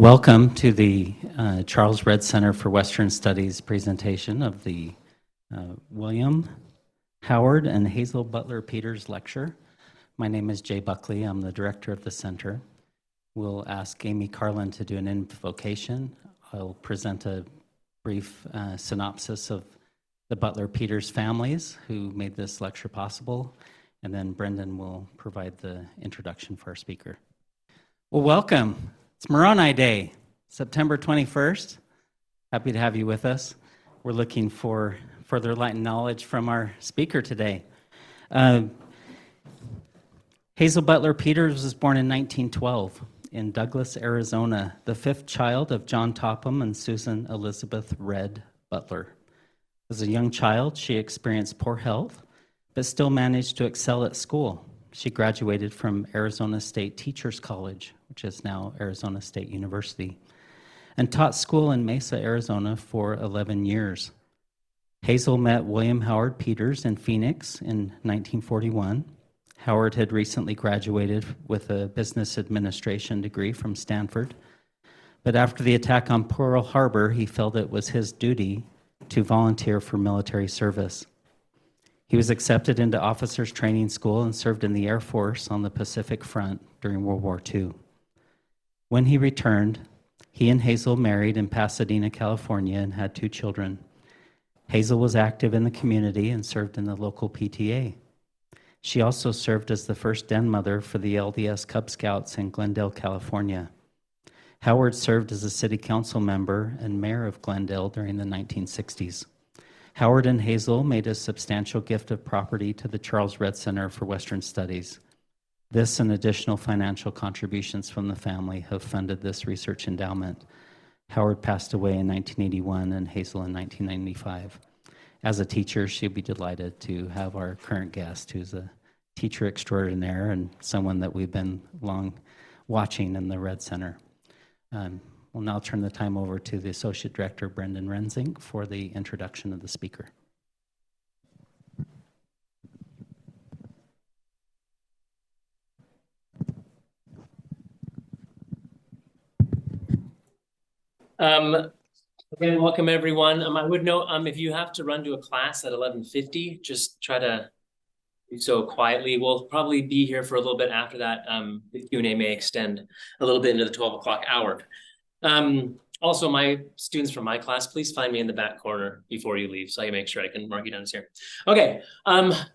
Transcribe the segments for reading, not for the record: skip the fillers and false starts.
Welcome to the Charles Redd Center for Western Studies presentation of the William Howard and Hazel Butler Peters Lecture. My name is Jay Buckley. I'm the director of the center. We'll ask Amy Carlin to do an invocation. I'll present a brief synopsis of the Butler Peters families who made this lecture possible, and then Brendan will provide the introduction for our speaker. Well, welcome. It's Moroni Day, September 21st. Happy to have you with us. We're looking for further light and knowledge from our speaker today. Hazel Butler Peters was born in 1912 in Douglas, Arizona, the fifth child of John Topham and Susan Elizabeth Redd Butler. As a young child, she experienced poor health, but still managed to excel at school. She graduated from Arizona State Teachers College, which is now Arizona State University, and taught school in Mesa, Arizona for 11 years. Hazel met William Howard Peters in Phoenix in 1941. Howard had recently graduated with a business administration degree from Stanford, but after the attack on Pearl Harbor, he felt it was his duty to volunteer for military service. He was accepted into officers training school and served in the Air Force on the Pacific Front during World War II. When he returned, he and Hazel married in Pasadena, California, and had 2 children. Hazel was active in the community and served in the local PTA. She also served as the first den mother for the LDS Cub Scouts in Glendale, California. Howard served as a city council member and mayor of Glendale during the 1960s. Howard and Hazel made a substantial gift of property to the Charles Redd Center for Western Studies. This and additional financial contributions from the family have funded this research endowment. Howard passed away in 1981 and Hazel in 1995. As a teacher, she'd be delighted to have our current guest, who's a teacher extraordinaire and someone that we've been long watching in the Redd Center. We'll now turn the time over to the Associate Director, Brendan Rensing, for the introduction of the speaker. Again, welcome everyone. I would note if you have to run to a class at 11:50, just try to do so quietly. We'll probably be here for a little bit after that. The Q&A may extend a little bit into the 12 o'clock hour. Also, my students from my class, please find me in the back corner before you leave, so I can make sure I can mark you down as here. Okay,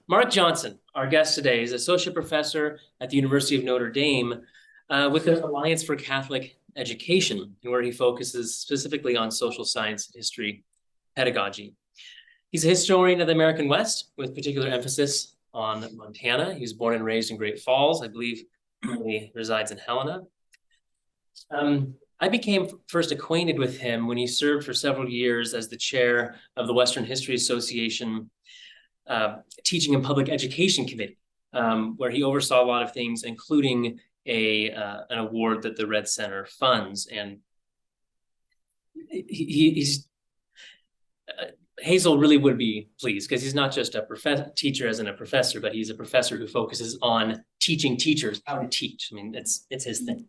Mark Johnson, our guest today, is associate professor at the University of Notre Dame with the Alliance for Catholic Education, where he focuses specifically on social science, history, pedagogy. He's a historian of the American West with particular emphasis on Montana. He was born and raised in Great Falls. I believe he resides in Helena. I became first acquainted with him when he served for several years as the chair of the Western History Association Teaching and Public Education Committee, where he oversaw a lot of things, including an award that the Redd Center funds. And Hazel really would be pleased, because he's not just a teacher as in a professor, but he's a professor who focuses on teaching teachers how to teach. I mean, it's his thing.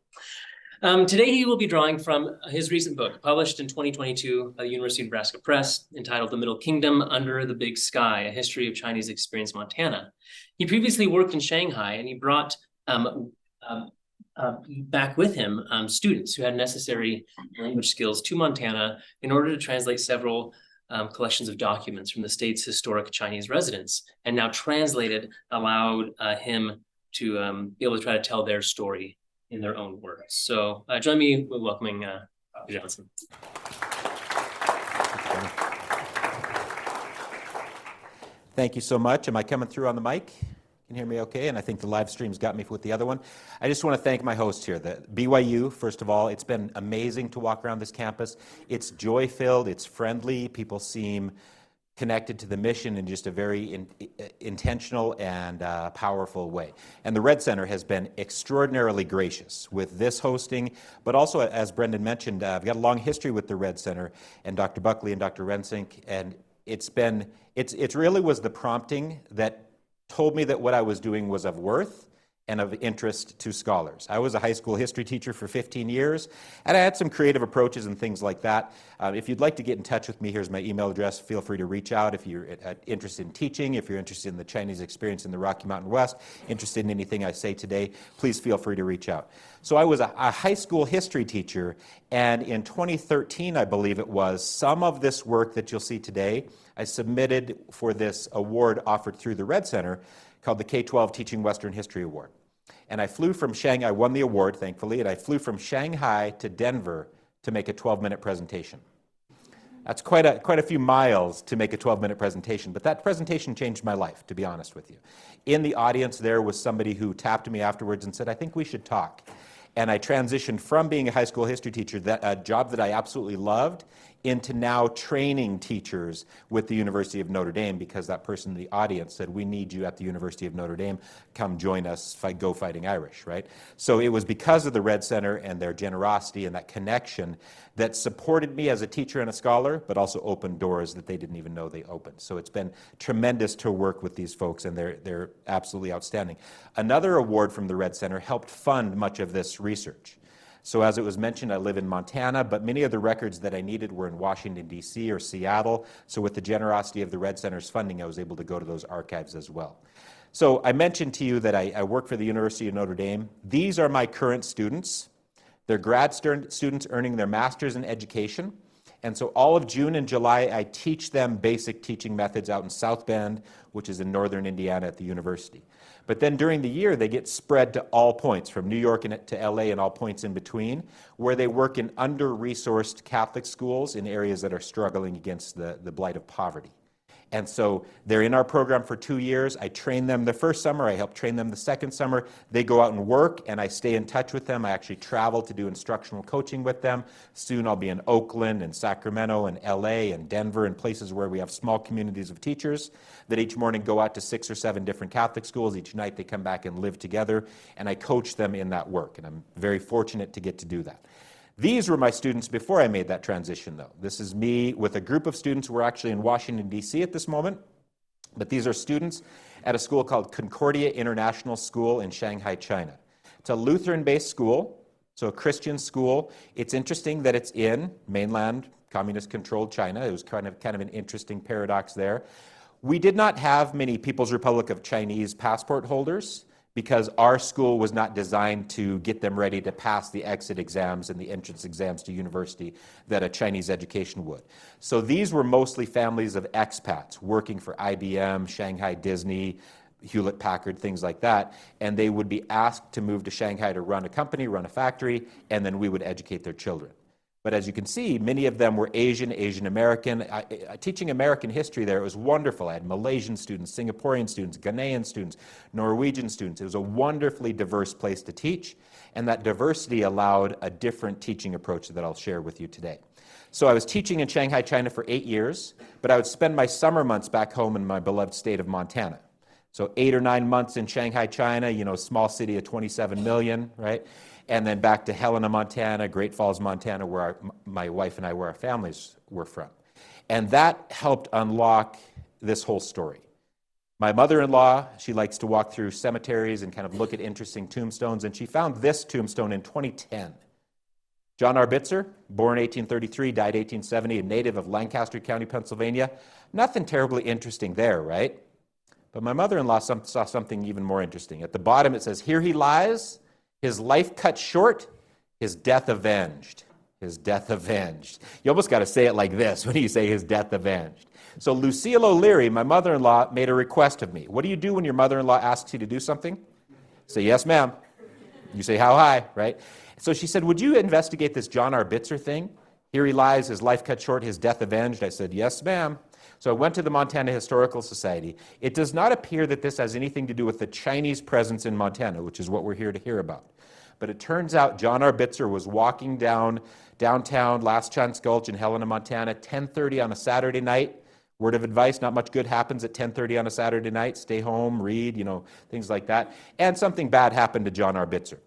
Today, he will be drawing from his recent book, published in 2022 by the University of Nebraska Press, entitled The Middle Kingdom Under the Big Sky, A History of Chinese Experience in Montana. He previously worked in Shanghai, and he brought back with him students who had necessary language skills to Montana in order to translate several collections of documents from the state's historic Chinese residents, and now translated allowed him to be able to try to tell their story in their own words. So join me with welcoming Dr. Johnson. Thank you so much. Am I coming through on the mic? Can you hear me okay? And I think the live stream's got me with the other one. I just want to thank my host here, the BYU, first of all. It's been amazing to walk around this campus. It's joy-filled, it's friendly, people seem connected to the mission in just a very intentional and powerful way. And the Redd Center has been extraordinarily gracious with this hosting, but also, as Brendan mentioned, I've got a long history with the Redd Center and Dr. Buckley and Dr. Rensink, and it really was the prompting that told me that what I was doing was of worth and of interest to scholars. I was a high school history teacher for 15 years, and I had some creative approaches and things like that. If you'd like to get in touch with me, here's my email address. Feel free to reach out if you're interested in teaching, if you're interested in the Chinese experience in the Rocky Mountain West, interested in anything I say today, please feel free to reach out. So I was a high school history teacher, and in 2013, I believe it was, some of this work that you'll see today, I submitted for this award offered through the Red Center called the K-12 Teaching Western History Award. And I flew from Shanghai, I won the award, thankfully, and I flew from Shanghai to Denver to make a 12-minute presentation. That's quite a few miles to make a 12-minute presentation, but that presentation changed my life, to be honest with you. In the audience there was somebody who tapped me afterwards and said, I think we should talk. And I transitioned from being a high school history teacher, a job that I absolutely loved, into now training teachers with the University of Notre Dame, because that person in the audience said, we need you at the University of Notre Dame, come join us, Go Fighting Irish, right? So it was because of the Red Center and their generosity and that connection that supported me as a teacher and a scholar, but also opened doors that they didn't even know they opened. So it's been tremendous to work with these folks, and they're absolutely outstanding. Another award from the Red Center helped fund much of this research. So as it was mentioned, I live in Montana, but many of the records that I needed were in Washington, D.C. or Seattle. So with the generosity of the Red Center's funding, I was able to go to those archives as well. So I mentioned to you that I work for the University of Notre Dame. These are my current students. They're grad students earning their master's in education. And so all of June and July, I teach them basic teaching methods out in South Bend, which is in northern Indiana at the university. But then during the year, they get spread to all points, from New York to LA and all points in between, where they work in under-resourced Catholic schools in areas that are struggling against the blight of poverty. And so they're in our program for 2 years. I train them the first summer. I help train them the second summer. They go out and work, and I stay in touch with them. I actually travel to do instructional coaching with them. Soon I'll be in Oakland and Sacramento and LA and Denver and places where we have small communities of teachers that each morning go out to 6 or 7 different Catholic schools. Each night they come back and live together, and I coach them in that work. And I'm very fortunate to get to do that. These were my students before I made that transition, though. This is me with a group of students. We're actually in Washington, D.C. at this moment, but these are students at a school called Concordia International School in Shanghai, China. It's a Lutheran-based school, so a Christian school. It's interesting that it's in mainland communist-controlled China. It was kind of an interesting paradox there. We did not have many People's Republic of Chinese passport holders, because our school was not designed to get them ready to pass the exit exams and the entrance exams to university that a Chinese education would. So these were mostly families of expats working for IBM, Shanghai Disney, Hewlett-Packard, things like that, and they would be asked to move to Shanghai to run a company, run a factory, and then we would educate their children. But as you can see, many of them were Asian, Asian American. Teaching American history there, it was wonderful. I had Malaysian students, Singaporean students, Ghanaian students, Norwegian students. It was a wonderfully diverse place to teach, and that diversity allowed a different teaching approach that I'll share with you today. So I was teaching in Shanghai, China for 8 years, but I would spend my summer months back home in my beloved state of Montana. So 8 or 9 months in Shanghai, China, you know, small city of 27 million, right? And then back to Helena, Montana, Great Falls, Montana, where my wife and I, where our families were from. And that helped unlock this whole story. My mother-in-law, she likes to walk through cemeteries and kind of look at interesting tombstones, and she found this tombstone in 2010. John Arbitzer, born 1833, died 1870, a native of Lancaster County, Pennsylvania. Nothing terribly interesting there, right? But my mother-in-law saw something even more interesting. At the bottom it says, "Here he lies, his life cut short, his death avenged." His death avenged. You almost got to say it like this when you say his death avenged. So Lucille O'Leary, my mother-in-law, made a request of me. What do you do when your mother-in-law asks you to do something? Say, "Yes, ma'am." You say, "How high?" Right? So she said, "Would you investigate this John Arbitzer thing? Here he lies, his life cut short, his death avenged." I said, "Yes, ma'am." So I went to the Montana Historical Society. It does not appear that this has anything to do with the Chinese presence in Montana, which is what we're here to hear about. But it turns out John Arbitzer was walking downtown Last Chance Gulch in Helena, Montana, 10:30 on a Saturday night. Word of advice, not much good happens at 10:30 on a Saturday night. Stay home, read, things like that. And something bad happened to John Arbitzer.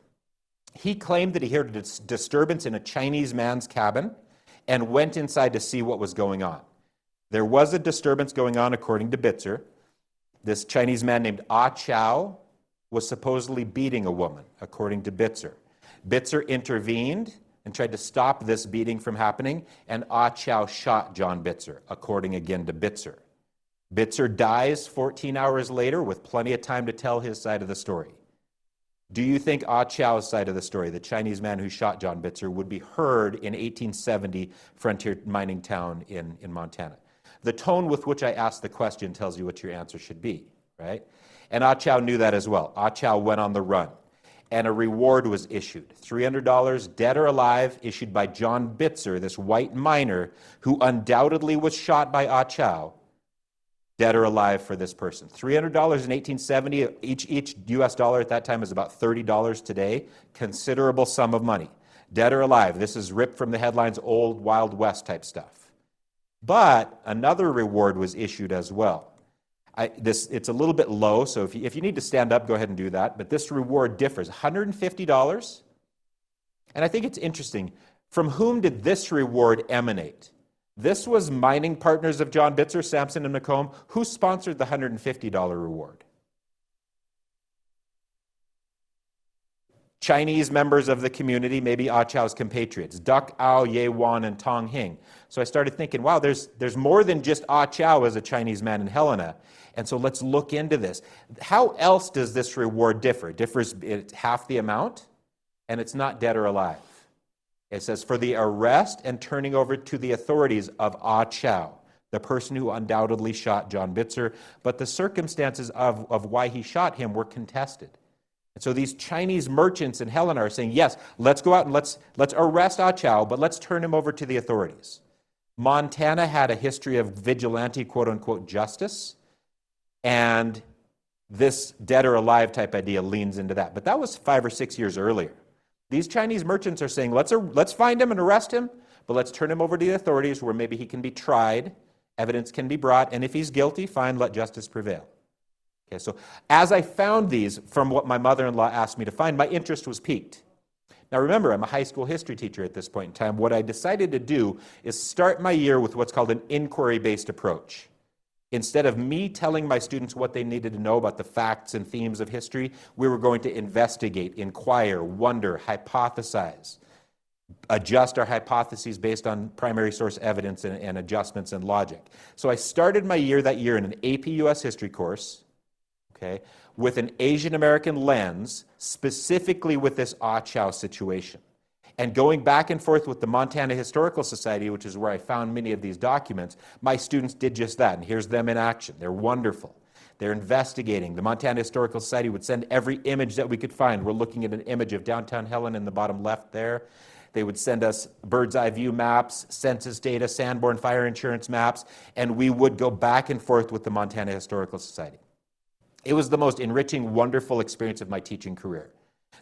He claimed that he heard a disturbance in a Chinese man's cabin and went inside to see what was going on. There was a disturbance going on, according to Bitzer. This Chinese man named Ah Chow was supposedly beating a woman, according to Bitzer. Bitzer intervened and tried to stop this beating from happening, and Ah Chow shot John Bitzer, according again to Bitzer. Bitzer dies 14 hours later with plenty of time to tell his side of the story. Do you think Ah Chow's side of the story, the Chinese man who shot John Bitzer, would be heard in 1870 frontier mining town in Montana? The tone with which I asked the question tells you what your answer should be, right? And Ah Chow knew that as well. Ah Chow went on the run, and a reward was issued, $300, dead or alive, issued by John Bitzer, this white miner who undoubtedly was shot by Ah Chow, dead or alive for this person. $300 in 1870, each US dollar at that time is about $30 today, considerable sum of money. Dead or alive, this is ripped from the headlines, old Wild West type stuff. But another reward was issued as well. It's a little bit low, so if you need to stand up, go ahead and do that. But this reward differs, $150. And I think it's interesting, from whom did this reward emanate? This was mining partners of John Bitzer, Sampson, and McComb. Who sponsored the $150 reward? Chinese members of the community, maybe Ah Chow's compatriots, Duck Ao, Ye Wan, and Tong Hing. So I started thinking, wow, there's more than just Ah Chow as a Chinese man in Helena. And so let's look into this. How else does this reward differ? It differs, it's half the amount, and it's not dead or alive. It says, for the arrest and turning over to the authorities of Ah Chow, the person who undoubtedly shot John Bitzer, but the circumstances of why he shot him were contested. And so these Chinese merchants in Helena are saying, yes, let's go out and let's arrest Ah Chow, but let's turn him over to the authorities. Montana had a history of vigilante, quote-unquote, justice, and this dead or alive type idea leans into that. But that was 5 or 6 years earlier. These Chinese merchants are saying, let's find him and arrest him, but let's turn him over to the authorities where maybe he can be tried, evidence can be brought, and if he's guilty, fine, let justice prevail. Okay, so as I found these from what my mother-in-law asked me to find, my interest was piqued. Now remember, I'm a high school history teacher at this point in time. What I decided to do is start my year with what's called an inquiry-based approach. Instead of me telling my students what they needed to know about the facts and themes of history, we were going to investigate, inquire, wonder, hypothesize, adjust our hypotheses based on primary source evidence and adjustments and logic. So I started my year that year in an AP US history course, okay, with an Asian American lens, specifically with this Ah Chow situation. And going back and forth with the Montana Historical Society, which is where I found many of these documents, my students did just that, and here's them in action. They're wonderful. They're investigating. The Montana Historical Society would send every image that we could find. We're looking at an image of downtown Helena in the bottom left there. They would send us bird's eye view maps, census data, Sanborn fire insurance maps, and we would go back and forth with the Montana Historical Society. It was the most enriching, wonderful experience of my teaching career.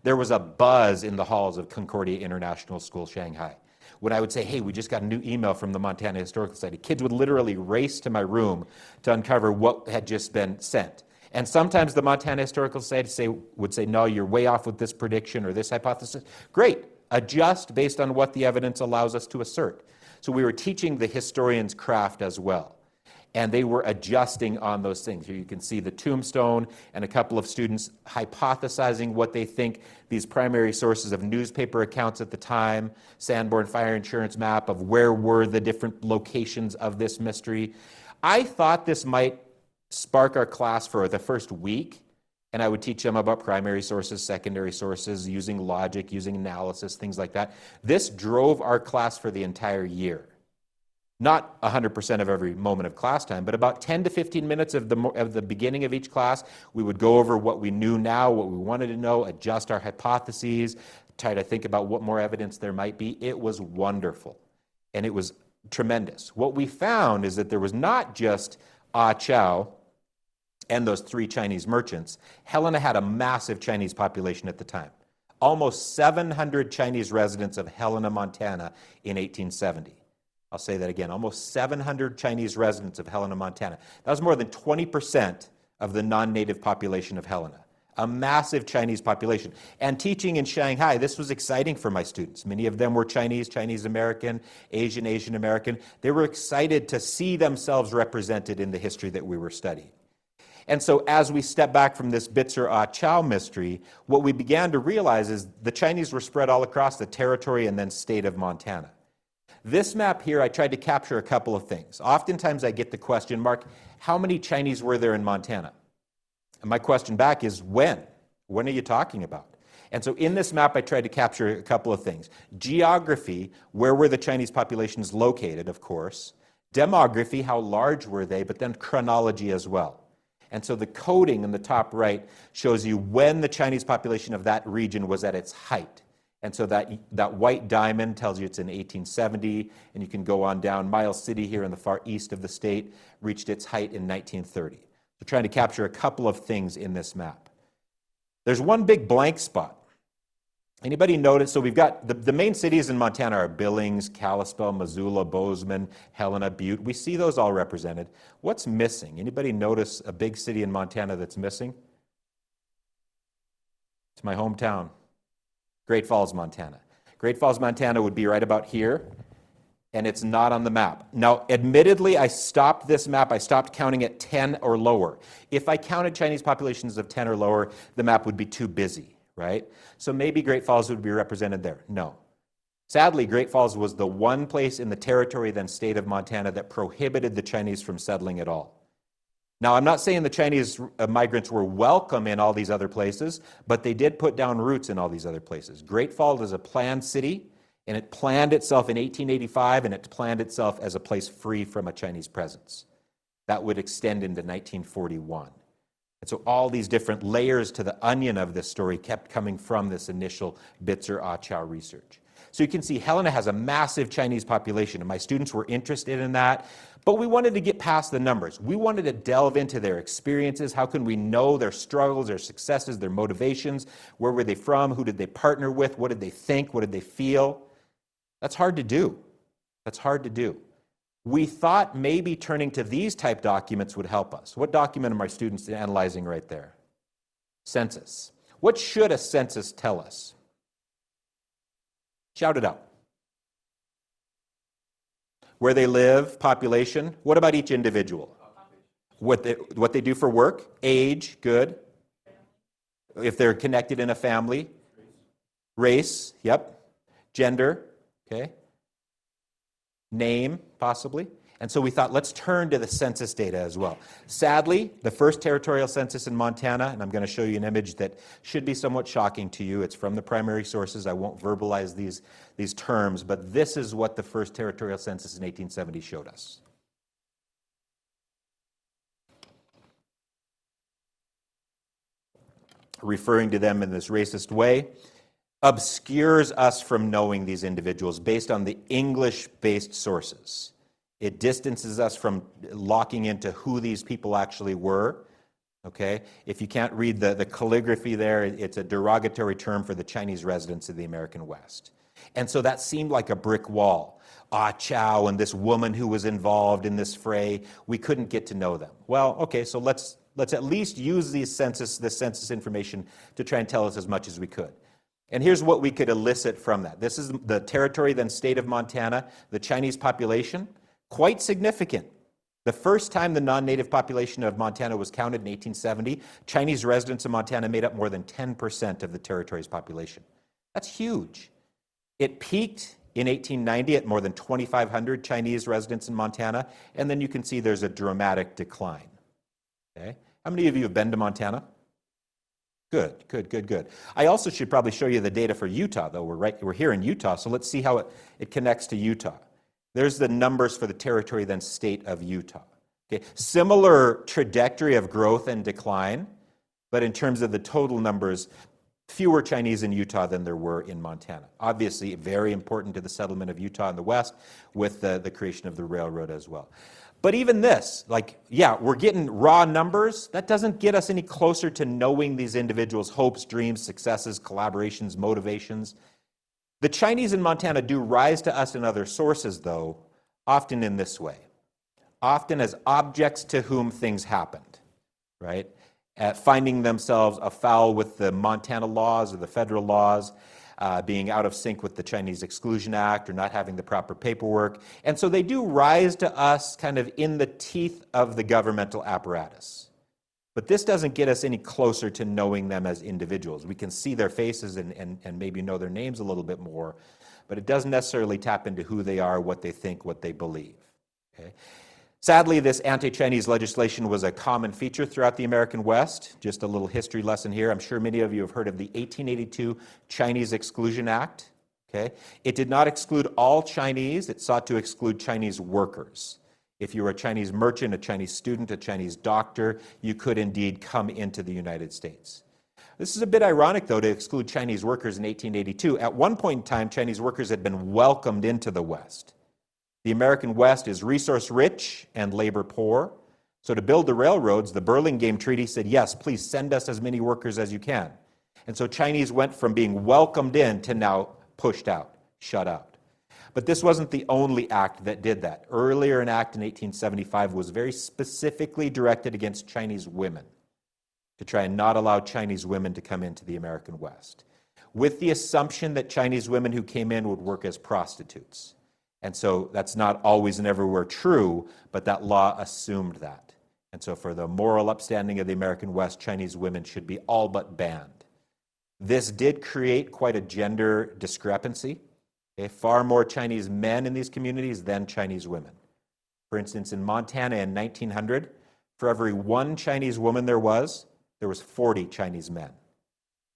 There was a buzz in the halls of Concordia International School, Shanghai. When I would say, hey, we just got a new email from the Montana Historical Society, kids would literally race to my room to uncover what had just been sent. And sometimes the Montana Historical Society would say, no, you're way off with this prediction or this hypothesis. Great, adjust based on what the evidence allows us to assert. So we were teaching the historian's craft as well. And they were adjusting on those things. Here you can see the tombstone and a couple of students hypothesizing what they think these primary sources of newspaper accounts at the time, Sanborn fire insurance map of where were the different locations of this mystery. I thought this might spark our class for the first week, and I would teach them about primary sources, secondary sources, using logic, using analysis, things like that. This drove our class for the entire year. Not 100% of every moment of class time, but about 10 to 15 minutes of the beginning of each class, we would go over what we knew now, what we wanted to know, adjust our hypotheses, try to think about what more evidence there might be. It was wonderful, and it was tremendous. What we found is that there was not just Ah Chow and those 3 Chinese merchants. Helena had a massive Chinese population at the time. Almost 700 Chinese residents of Helena, Montana in 1870. I'll say that again, almost 700 Chinese residents of Helena, Montana. That was more than 20% of the non-native population of Helena. A massive Chinese population. And teaching in Shanghai, this was exciting for my students. Many of them were Chinese, Chinese American, Asian American. They were excited to see themselves represented in the history that we were studying. And so as we step back from this Bitzer Ah Chow mystery, what we began to realize is the Chinese were spread all across the territory and then state of Montana. This map here, I tried to capture a couple of things. Oftentimes I get the question, Mark, how many Chinese were there in Montana? And my question back is, when? When are you talking about? And so in this map, I tried to capture a couple of things. Geography, where were the Chinese populations located, of course. Demography, how large were they, but then chronology as well. And so the coding in the top right shows you when the Chinese population of that region was at its height. And so that white diamond tells you it's in 1870, and you can go on down. Miles City here in the far east of the state reached its height in 1930. We're trying to capture a couple of things in this map. There's one big blank spot. Anybody notice? So we've got the main cities in Montana are Billings, Kalispell, Missoula, Bozeman, Helena, Butte. We see those all represented. What's missing? Anybody notice a big city in Montana that's missing? It's my hometown, Great Falls, Montana. Great Falls, Montana would be right about here, and it's not on the map. Now, admittedly, I stopped this map. I stopped counting at 10 or lower. If I counted Chinese populations of 10 or lower, the map would be too busy. Right? So maybe Great Falls would be represented there. No. Sadly, Great Falls was the one place in the territory, then state of Montana, that prohibited the Chinese from settling at all. Now, I'm not saying the Chinese migrants were welcome in all these other places, but they did put down roots in all these other places. Great Falls is a planned city, and it planned itself in 1885, and it planned itself as a place free from a Chinese presence. That would extend into 1941. And so all these different layers to the onion of this story kept coming from this initial Bitzer Ah Chow research. So you can see Helena has a massive Chinese population, and my students were interested in that. But we wanted to get past the numbers. We wanted to delve into their experiences. How can we know their struggles, their successes, their motivations? Where were they from? Who did they partner with? What did they think? What did they feel? That's hard to do. That's hard to do. We thought maybe turning to these type documents would help us. What document are my students analyzing right there? Census. What should a census tell us? Shout it out. Where they live, population. What about each individual? What they do for work, age, good. If they're connected in a family. Race, yep. Gender, okay. Name, possibly. And so we thought, let's turn to the census data as well. Sadly, the first territorial census in Montana, and I'm going to show you an image that should be somewhat shocking to you. It's from the primary sources. I won't verbalize these terms, but this is what the first territorial census in 1870 showed us. Referring to them in this racist way, obscures us from knowing these individuals based on the English-based sources. It distances us from locking into who these people actually were. Okay? If you can't read the calligraphy there, it's a derogatory term for the Chinese residents of the American West. And so that seemed like a brick wall. Ah Chow and this woman who was involved in this fray, we couldn't get to know them. Well, okay, so let's at least use this census information to try and tell us as much as we could. And here's what we could elicit from that. This is the territory, then state of Montana, the Chinese population, quite significant. The first time the non-native population of Montana was counted in 1870, Chinese residents of Montana made up more than 10% of the territory's population. That's huge. It peaked in 1890 at more than 2,500 Chinese residents in Montana, and then you can see there's a dramatic decline. Okay? How many of you have been to Montana? Good, good, good, good. I also should probably show you the data for Utah, though. We're here in Utah, so let's see how it connects to Utah. There's the numbers for the territory, then state of Utah. Okay. Similar trajectory of growth and decline, but in terms of the total numbers, fewer Chinese in Utah than there were in Montana. Obviously, very important to the settlement of Utah in the west with the creation of the railroad as well. But even this, we're getting raw numbers. That doesn't get us any closer to knowing these individuals' hopes, dreams, successes, collaborations, motivations. The Chinese in Montana do rise to us in other sources, though, often in this way. Often as objects to whom things happened, right? Finding themselves afoul with the Montana laws or the federal laws, being out of sync with the Chinese Exclusion Act or not having the proper paperwork. And so they do rise to us kind of in the teeth of the governmental apparatus. But this doesn't get us any closer to knowing them as individuals. We can see their faces and maybe know their names a little bit more, but it doesn't necessarily tap into who they are, what they think, what they believe. Okay? Sadly, this anti-Chinese legislation was a common feature throughout the American West. Just a little history lesson here. I'm sure many of you have heard of the 1882 Chinese Exclusion Act. Okay? It did not exclude all Chinese. It sought to exclude Chinese workers. If you were a Chinese merchant, a Chinese student, a Chinese doctor, you could indeed come into the United States. This is a bit ironic, though, to exclude Chinese workers in 1882. At one point in time, Chinese workers had been welcomed into the West. The American West is resource-rich and labor-poor. So to build the railroads, the Burlingame Treaty said, yes, please send us as many workers as you can. And so Chinese went from being welcomed in to now pushed out, shut out. But this wasn't the only act that did that. Earlier, an act in 1875 was very specifically directed against Chinese women to try and not allow Chinese women to come into the American West, with the assumption that Chinese women who came in would work as prostitutes. And so that's not always and everywhere true, but that law assumed that. And so for the moral upstanding of the American West, Chinese women should be all but banned. This did create quite a gender discrepancy. Okay, far more Chinese men in these communities than Chinese women. For instance, in Montana in 1900, for every one Chinese woman there was 40 Chinese men.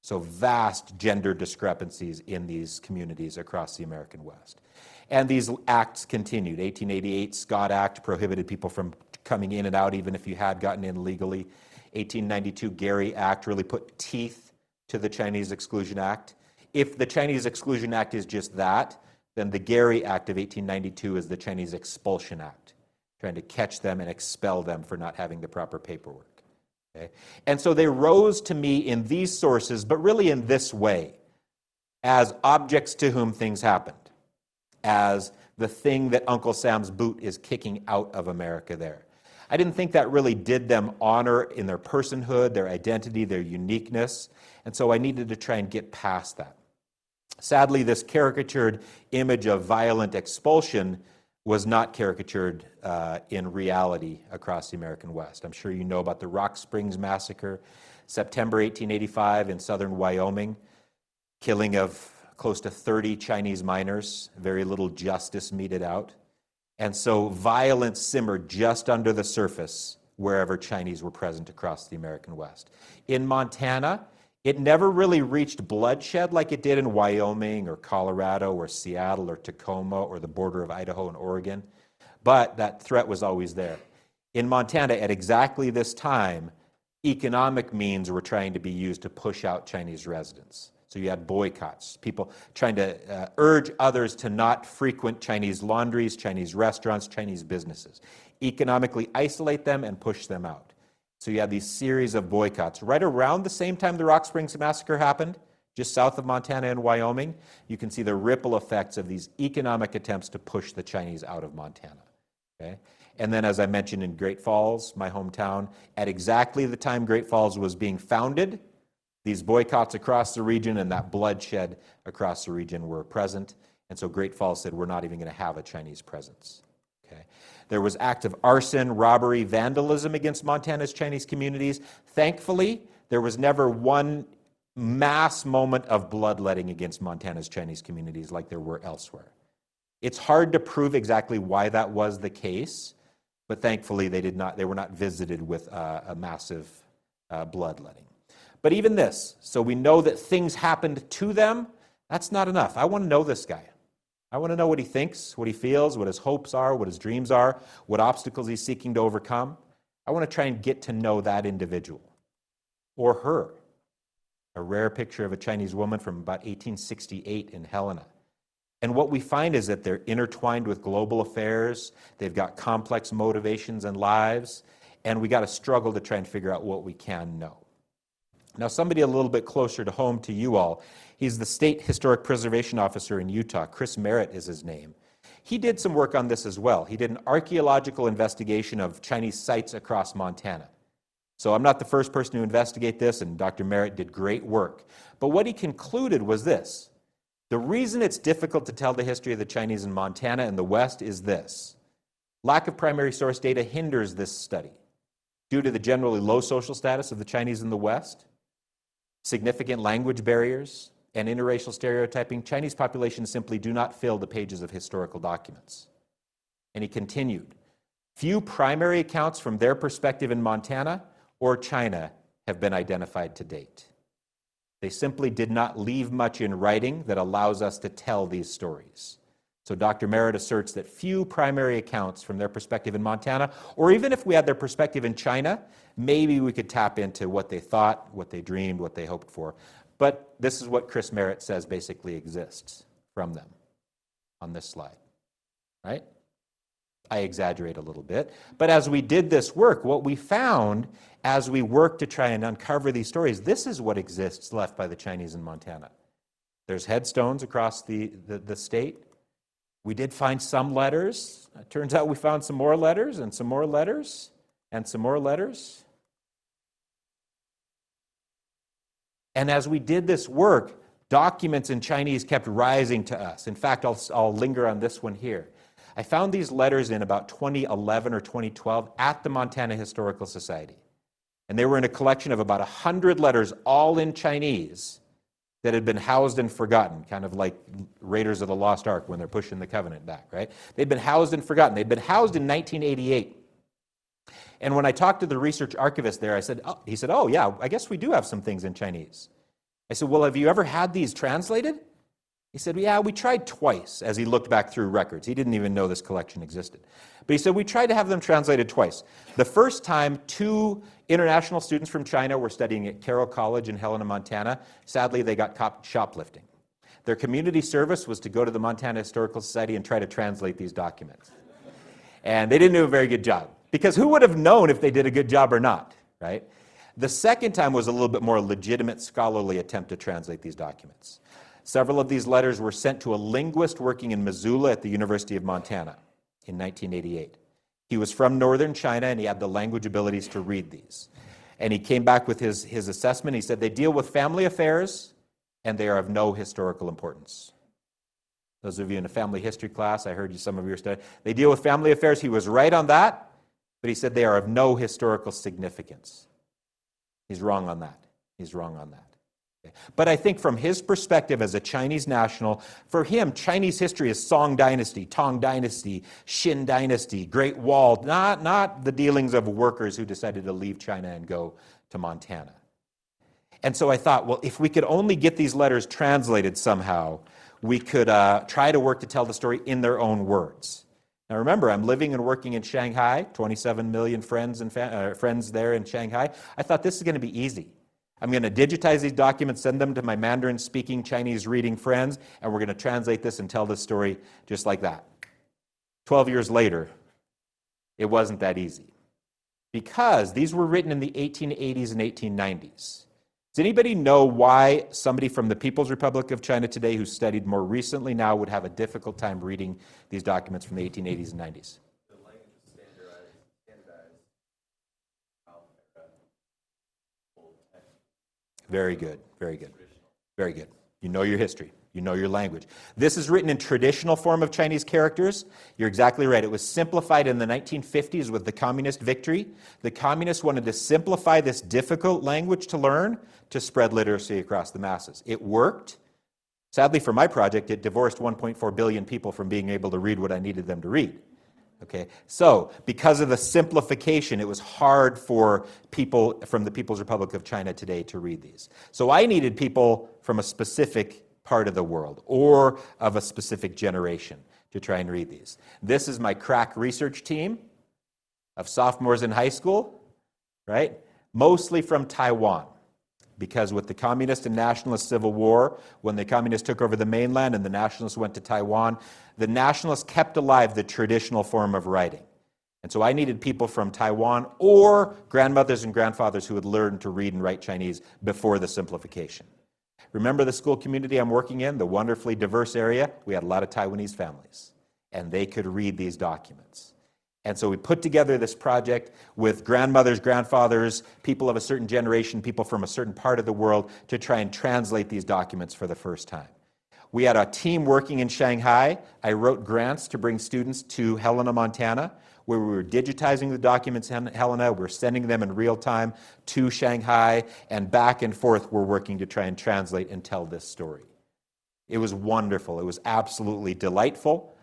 So vast gender discrepancies in these communities across the American West. And these acts continued. 1888 Scott Act prohibited people from coming in and out even if you had gotten in legally. 1892 Gary Act really put teeth to the Chinese Exclusion Act. If the Chinese Exclusion Act is just that, then the Gary Act of 1892 is the Chinese Expulsion Act, trying to catch them and expel them for not having the proper paperwork. Okay? And so they rose to me in these sources, but really in this way, as objects to whom things happened, as the thing that Uncle Sam's boot is kicking out of America there. I didn't think that really did them honor in their personhood, their identity, their uniqueness, and so I needed to try and get past that. Sadly, this caricatured image of violent expulsion was not caricatured in reality across the American West. I'm sure you know about the Rock Springs Massacre, September 1885 in southern Wyoming, killing of close to 30 Chinese miners, very little justice meted out. And so violence simmered just under the surface wherever Chinese were present across the American West. In Montana, it never really reached bloodshed like it did in Wyoming or Colorado or Seattle or Tacoma or the border of Idaho and Oregon, but that threat was always there. In Montana, at exactly this time, economic means were trying to be used to push out Chinese residents. So you had boycotts, people trying to urge others to not frequent Chinese laundries, Chinese restaurants, Chinese businesses, economically isolate them and push them out. So you had these series of boycotts. Right around the same time the Rock Springs Massacre happened, just south of Montana and Wyoming, you can see the ripple effects of these economic attempts to push the Chinese out of Montana. Okay? And then, as I mentioned, in Great Falls, my hometown, at exactly the time Great Falls was being founded, these boycotts across the region and that bloodshed across the region were present. And so Great Falls said, we're not even going to have a Chinese presence. Okay? There was acts of arson, robbery, vandalism against Montana's Chinese communities. Thankfully, there was never one mass moment of bloodletting against Montana's Chinese communities like there were elsewhere. It's hard to prove exactly why that was the case, but thankfully they were not visited with a massive bloodletting. But even this, so we know that things happened to them, that's not enough. I want to know this guy. I want to know what he thinks, what he feels, what his hopes are, what his dreams are, what obstacles he's seeking to overcome. I want to try and get to know that individual or her. A rare picture of a Chinese woman from about 1868 in Helena. And what we find is that they're intertwined with global affairs. They've got complex motivations and lives, and we got to struggle to try and figure out what we can know. Now, somebody a little bit closer to home to you all, he's the State Historic Preservation Officer in Utah. Chris Merritt is his name. He did some work on this as well. He did an archaeological investigation of Chinese sites across Montana. So I'm not the first person to investigate this, and Dr. Merritt did great work. But what he concluded was this. The reason it's difficult to tell the history of the Chinese in Montana and the West is this. Lack of primary source data hinders this study. due to the generally low social status of the Chinese in the West, significant language barriers, and interracial stereotyping, Chinese populations simply do not fill the pages of historical documents. And he continued, few primary accounts from their perspective in Montana or China have been identified to date. They simply did not leave much in writing that allows us to tell these stories. So Dr. Merritt asserts that few primary accounts from their perspective in Montana, or even if we had their perspective in China, maybe we could tap into what they thought, what they dreamed, what they hoped for. But this is what Chris Merritt says basically exists from them on this slide, right? I exaggerate a little bit. But as we did this work, what we found as we worked to try and uncover these stories, this is what exists left by the Chinese in Montana. There's headstones across the state. We did find some letters. It turns out we found some more letters and some more letters and some more letters. And as we did this work, documents in Chinese kept rising to us. In fact, I'll linger on this one here. I found these letters in about 2011 or 2012 at the Montana Historical Society. And they were in a collection of about 100 letters, all in Chinese, that had been housed and forgotten, kind of like Raiders of the Lost Ark when they're pushing the covenant back, right? They'd been housed and forgotten. They'd been housed in 1988. And when I talked to the research archivist there, he said, oh yeah, I guess we do have some things in Chinese. I said, well, have you ever had these translated? He said, yeah, we tried twice, as he looked back through records. He didn't even know this collection existed. But he said, we tried to have them translated twice. The first time, 2 international students from China were studying at Carroll College in Helena, Montana. Sadly, they got caught shoplifting. Their community service was to go to the Montana Historical Society and try to translate these documents. And they didn't do a very good job, because who would have known if they did a good job or not, right? The second time was a little bit more legitimate scholarly attempt to translate these documents. Several of these letters were sent to a linguist working in Missoula at the University of Montana in 1988. He was from northern China, and he had the language abilities to read these. And he came back with his assessment. He said, they deal with family affairs, and they are of no historical importance. Those of you in a family history class, I heard some of you studying. They deal with family affairs. He was right on that, but he said they are of no historical significance. He's wrong on that. He's wrong on that. But I think from his perspective as a Chinese national, for him, Chinese history is Song Dynasty, Tang Dynasty, Xin Dynasty, Great Wall, not the dealings of workers who decided to leave China and go to Montana. And so I thought, well, if we could only get these letters translated somehow, we could try to work to tell the story in their own words. Now remember, I'm living and working in Shanghai, 27 million friends and friends there in Shanghai. I thought this is going to be easy. I'm going to digitize these documents, send them to my Mandarin-speaking, Chinese-reading friends, and we're going to translate this and tell this story just like that. 12 years later, it wasn't that easy, because these were written in the 1880s and 1890s. Does anybody know why somebody from the People's Republic of China today who studied more recently now would have a difficult time reading these documents from the 1880s and 90s? The language is standardized. Very good, very good, very good. You know your history. You know your language. This is written in traditional form of Chinese characters. You're exactly right. It was simplified in the 1950s with the communist victory. The communists wanted to simplify this difficult language to learn to spread literacy across the masses. It worked. Sadly for my project, it divorced 1.4 billion people from being able to read what I needed them to read. Okay, so because of the simplification, it was hard for people from the People's Republic of China today to read these. So I needed people from a specific part of the world or of a specific generation to try and read these. This is my crack research team of sophomores in high school, right? Mostly from Taiwan. Because with the Communist and Nationalist Civil War, when the Communists took over the mainland and the Nationalists went to Taiwan, the Nationalists kept alive the traditional form of writing. And so I needed people from Taiwan or grandmothers and grandfathers who had learned to read and write Chinese before the simplification. Remember the school community I'm working in, the wonderfully diverse area? We had a lot of Taiwanese families, and they could read these documents. And so we put together this project with grandmothers, grandfathers, people of a certain generation, people from a certain part of the world to try and translate these documents for the first time. We had a team working in Shanghai. I wrote grants to bring students to Helena, Montana, where we were digitizing the documents, Helena, we're sending them in real time to Shanghai, and back and forth we're working to try and translate and tell this story. It was wonderful. It was absolutely delightful.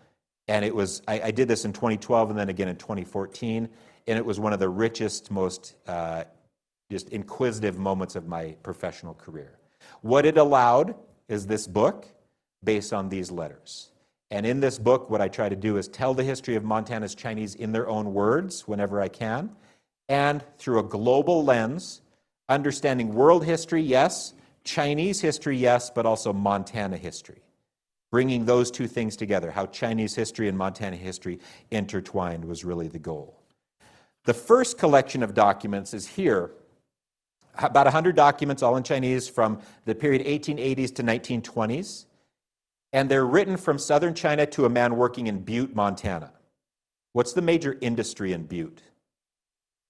And it was, I did this in 2012 and then again in 2014, and it was one of the richest, most just inquisitive moments of my professional career. What it allowed is this book based on these letters. And in this book, what I try to do is tell the history of Montana's Chinese in their own words whenever I can, and through a global lens, understanding world history, yes, Chinese history, yes, but also Montana history. Bringing those two things together, how Chinese history and Montana history intertwined, was really the goal. The first collection of documents is here, about 100 documents, all in Chinese, from the period 1880s to 1920s. And they're written from southern China to a man working in Butte, Montana. What's the major industry in Butte?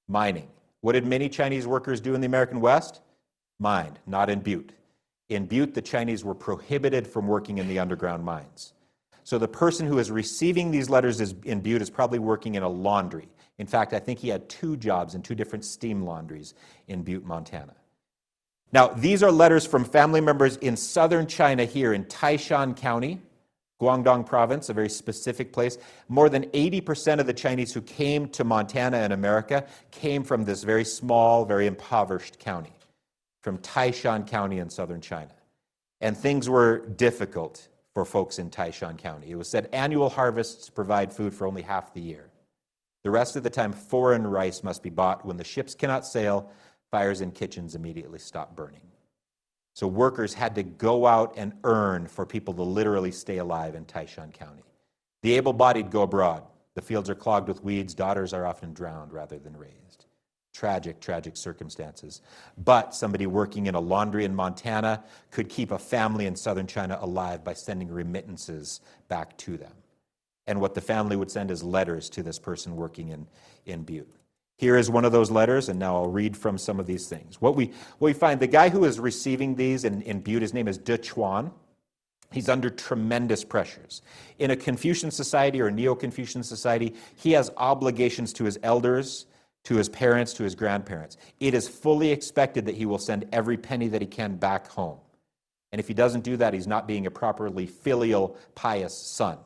Mining. What did many Chinese workers do in the American West? Mined, not in Butte. In Butte, the Chinese were prohibited from working in the underground mines. So the person who is receiving these letters in Butte is probably working in a laundry. In fact, I think he had 2 jobs in 2 different steam laundries in Butte, Montana. Now, these are letters from family members in southern China here in Taishan County, Guangdong Province, a very specific place. More than 80% of the Chinese who came to Montana and America came from this very small, very impoverished county, from Taishan County in southern China. And things were difficult for folks in Taishan County. It was said annual harvests provide food for only half the year. The rest of the time, foreign rice must be bought. When the ships cannot sail, fires in kitchens immediately stop burning. So workers had to go out and earn for people to literally stay alive in Taishan County. The able-bodied go abroad. The fields are clogged with weeds. Daughters are often drowned rather than raised. Tragic, tragic circumstances. But somebody working in a laundry in Montana could keep a family in southern China alive by sending remittances back to them. And what the family would send is letters to this person working in Butte. Here is one of those letters, and now I'll read from some of these things. What we find, the guy who is receiving these in Butte, his name is De Chuan. He's under tremendous pressures. In a Confucian society or a Neo-Confucian society, he has obligations to his elders, to his parents, to his grandparents. It is fully expected that he will send every penny that he can back home. And if he doesn't do that, he's not being a properly filial, pious son.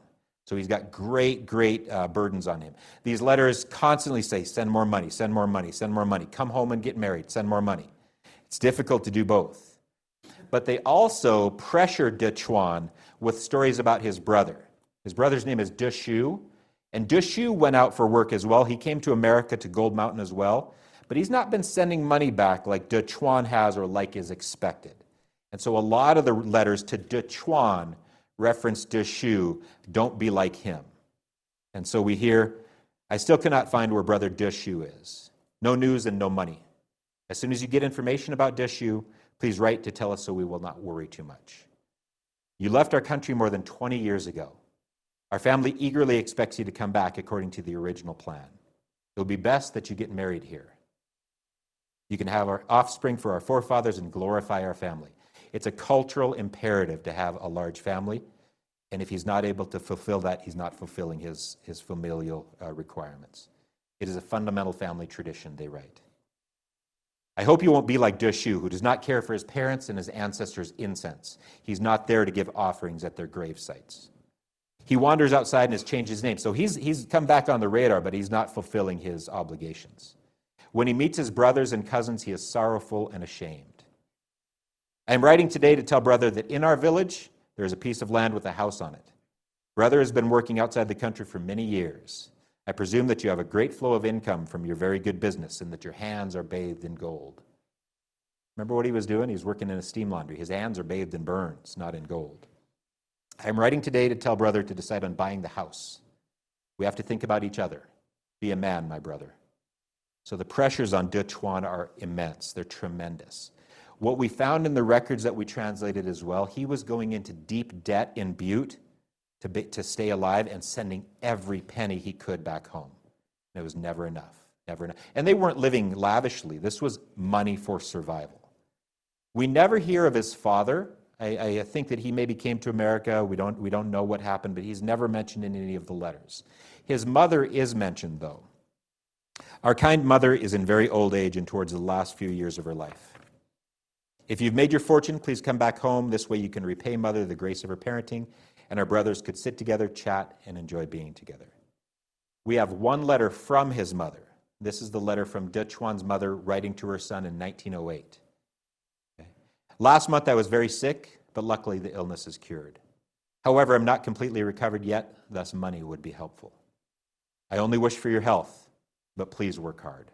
So he's got great, great burdens on him. These letters constantly say, send more money, send more money, send more money. Come home and get married, send more money. It's difficult to do both. But they also pressure De Chuan with stories about his brother. His brother's name is De Shu. And De Shu went out for work as well. He came to America, to Gold Mountain as well. But he's not been sending money back like De Chuan has or like is expected. And so a lot of the letters to De Chuan reference De Shu, don't be like him. And so we hear, I still cannot find where brother De Shu is. No news and no money. As soon as you get information about De Shu, please write to tell us so we will not worry too much. You left our country more than 20 years ago. Our family eagerly expects you to come back according to the original plan. It will be best that you get married here. You can have our offspring for our forefathers and glorify our family. It's a cultural imperative to have a large family, and if he's not able to fulfill that, he's not fulfilling his familial requirements. It is a fundamental family tradition, they write. I hope you won't be like De Shu, who does not care for his parents and his ancestors' incense. He's not there to give offerings at their grave sites. He wanders outside and has changed his name. So he's come back on the radar, but he's not fulfilling his obligations. When he meets his brothers and cousins, he is sorrowful and ashamed. I am writing today to tell brother that in our village, there is a piece of land with a house on it. Brother has been working outside the country for many years. I presume that you have a great flow of income from your very good business and that your hands are bathed in gold. Remember what he was doing? He was working in a steam laundry. His hands are bathed in burns, not in gold. I am writing today to tell brother to decide on buying the house. We have to think about each other. Be a man, my brother. So the pressures on De Chuan are immense. They're tremendous. What we found in the records that we translated as well, he was going into deep debt in Butte to stay alive and sending every penny he could back home. And it was never enough, never enough. And they weren't living lavishly. This was money for survival. We never hear of his father. I think that he maybe came to America. We don't know what happened, but he's never mentioned in any of the letters. His mother is mentioned, though. Our kind mother is in very old age and towards the last few years of her life. If you've made your fortune, please come back home. This way you can repay mother the grace of her parenting, and our brothers could sit together, chat, and enjoy being together. We have one letter from his mother. This is the letter from De Chuan's mother writing to her son in 1908. Okay. Last month I was very sick, but luckily the illness is cured. However, I'm not completely recovered yet, thus money would be helpful. I only wish for your health, but please work hard.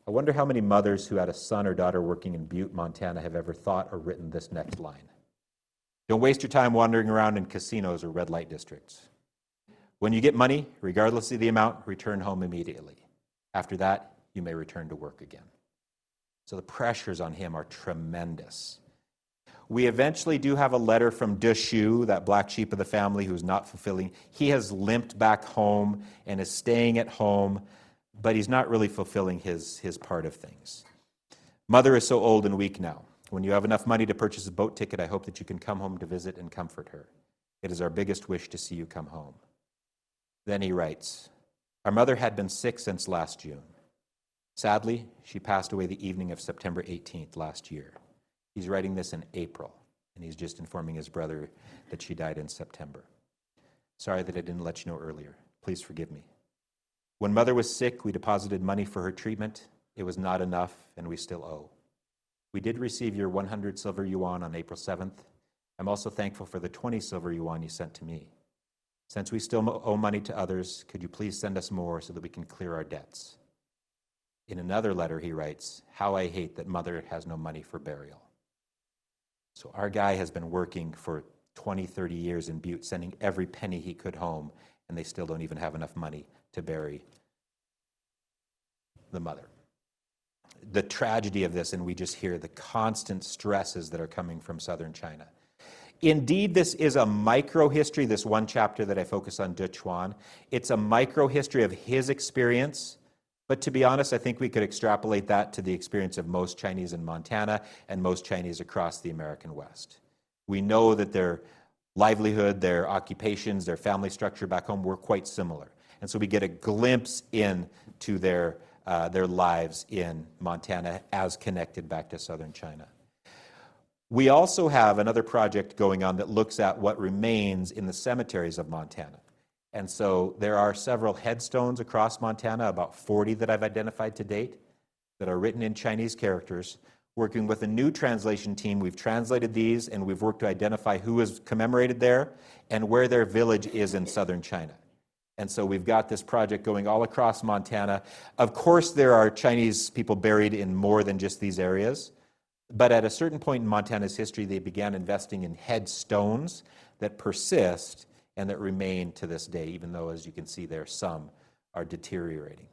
I wonder how many mothers who had a son or daughter working in Butte, Montana have ever thought or written this next line. Don't waste your time wandering around in casinos or red light districts. When you get money, regardless of the amount, return home immediately. After that, you may return to work again. So the pressures on him are tremendous. We eventually do have a letter from De Shu, that black sheep of the family who's not fulfilling. He has limped back home and is staying at home, but he's not really fulfilling his part of things. Mother is so old and weak now. When you have enough money to purchase a boat ticket, I hope that you can come home to visit and comfort her. It is our biggest wish to see you come home. Then he writes, our mother had been sick since last June. Sadly, she passed away the evening of September 18th last year. He's writing this in April, and he's just informing his brother that she died in September. Sorry that I didn't let you know earlier. Please forgive me. When mother was sick, we deposited money for her treatment. It was not enough, and we still owe. We did receive your 100 silver yuan on April 7th. I'm also thankful for the 20 silver yuan you sent to me. Since we still owe money to others, could you please send us more so that we can clear our debts? In another letter, he writes, how I hate that mother has no money for burial. So our guy has been working for 20, 30 years in Butte, sending every penny he could home, and they still don't even have enough money to bury the mother. The tragedy of this, and we just hear the constant stresses that are coming from southern China. Indeed, this is a micro-history, this one chapter that I focus on, De Chuan. It's a micro-history of his experience, but to be honest, I think we could extrapolate that to the experience of most Chinese in Montana and most Chinese across the American West. We know that their livelihood, their occupations, their family structure back home were quite similar. And so we get a glimpse into their lives in Montana as connected back to southern China. We also have another project going on that looks at what remains in the cemeteries of Montana. And so there are several headstones across Montana, about 40 that I've identified to date, that are written in Chinese characters. Working with a new translation team, we've translated these and we've worked to identify who is commemorated there and where their village is in southern China. And so we've got this project going all across Montana. Of course, there are Chinese people buried in more than just these areas. But at a certain point in Montana's history, they began investing in headstones that persist and that remain to this day, even though, as you can see there, some are deteriorating.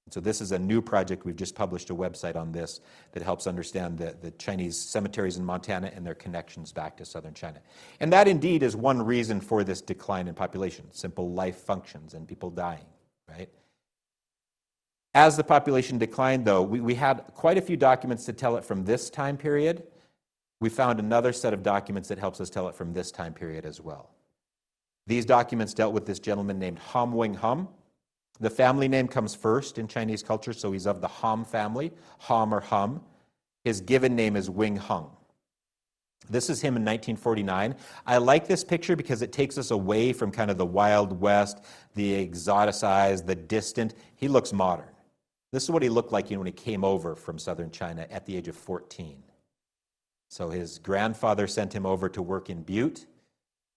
So this is a new project. We've just published a website on this that helps understand the Chinese cemeteries in Montana and their connections back to southern China. And that indeed is one reason for this decline in population, simple life functions and people dying, right? As the population declined, though, we had quite a few documents to tell it from this time period. We found another set of documents that helps us tell it from this time period as well. These documents dealt with this gentleman named Ham Wing Hum. The family name comes first in Chinese culture, so he's of the Ham family, Ham or Hum. His given name is Wing Hung. This is him in 1949. I like this picture because it takes us away from kind of the Wild West, the exoticized, the distant. He looks modern. This is what he looked like when he came over from southern China at the age of 14. So his grandfather sent him over to work in Butte.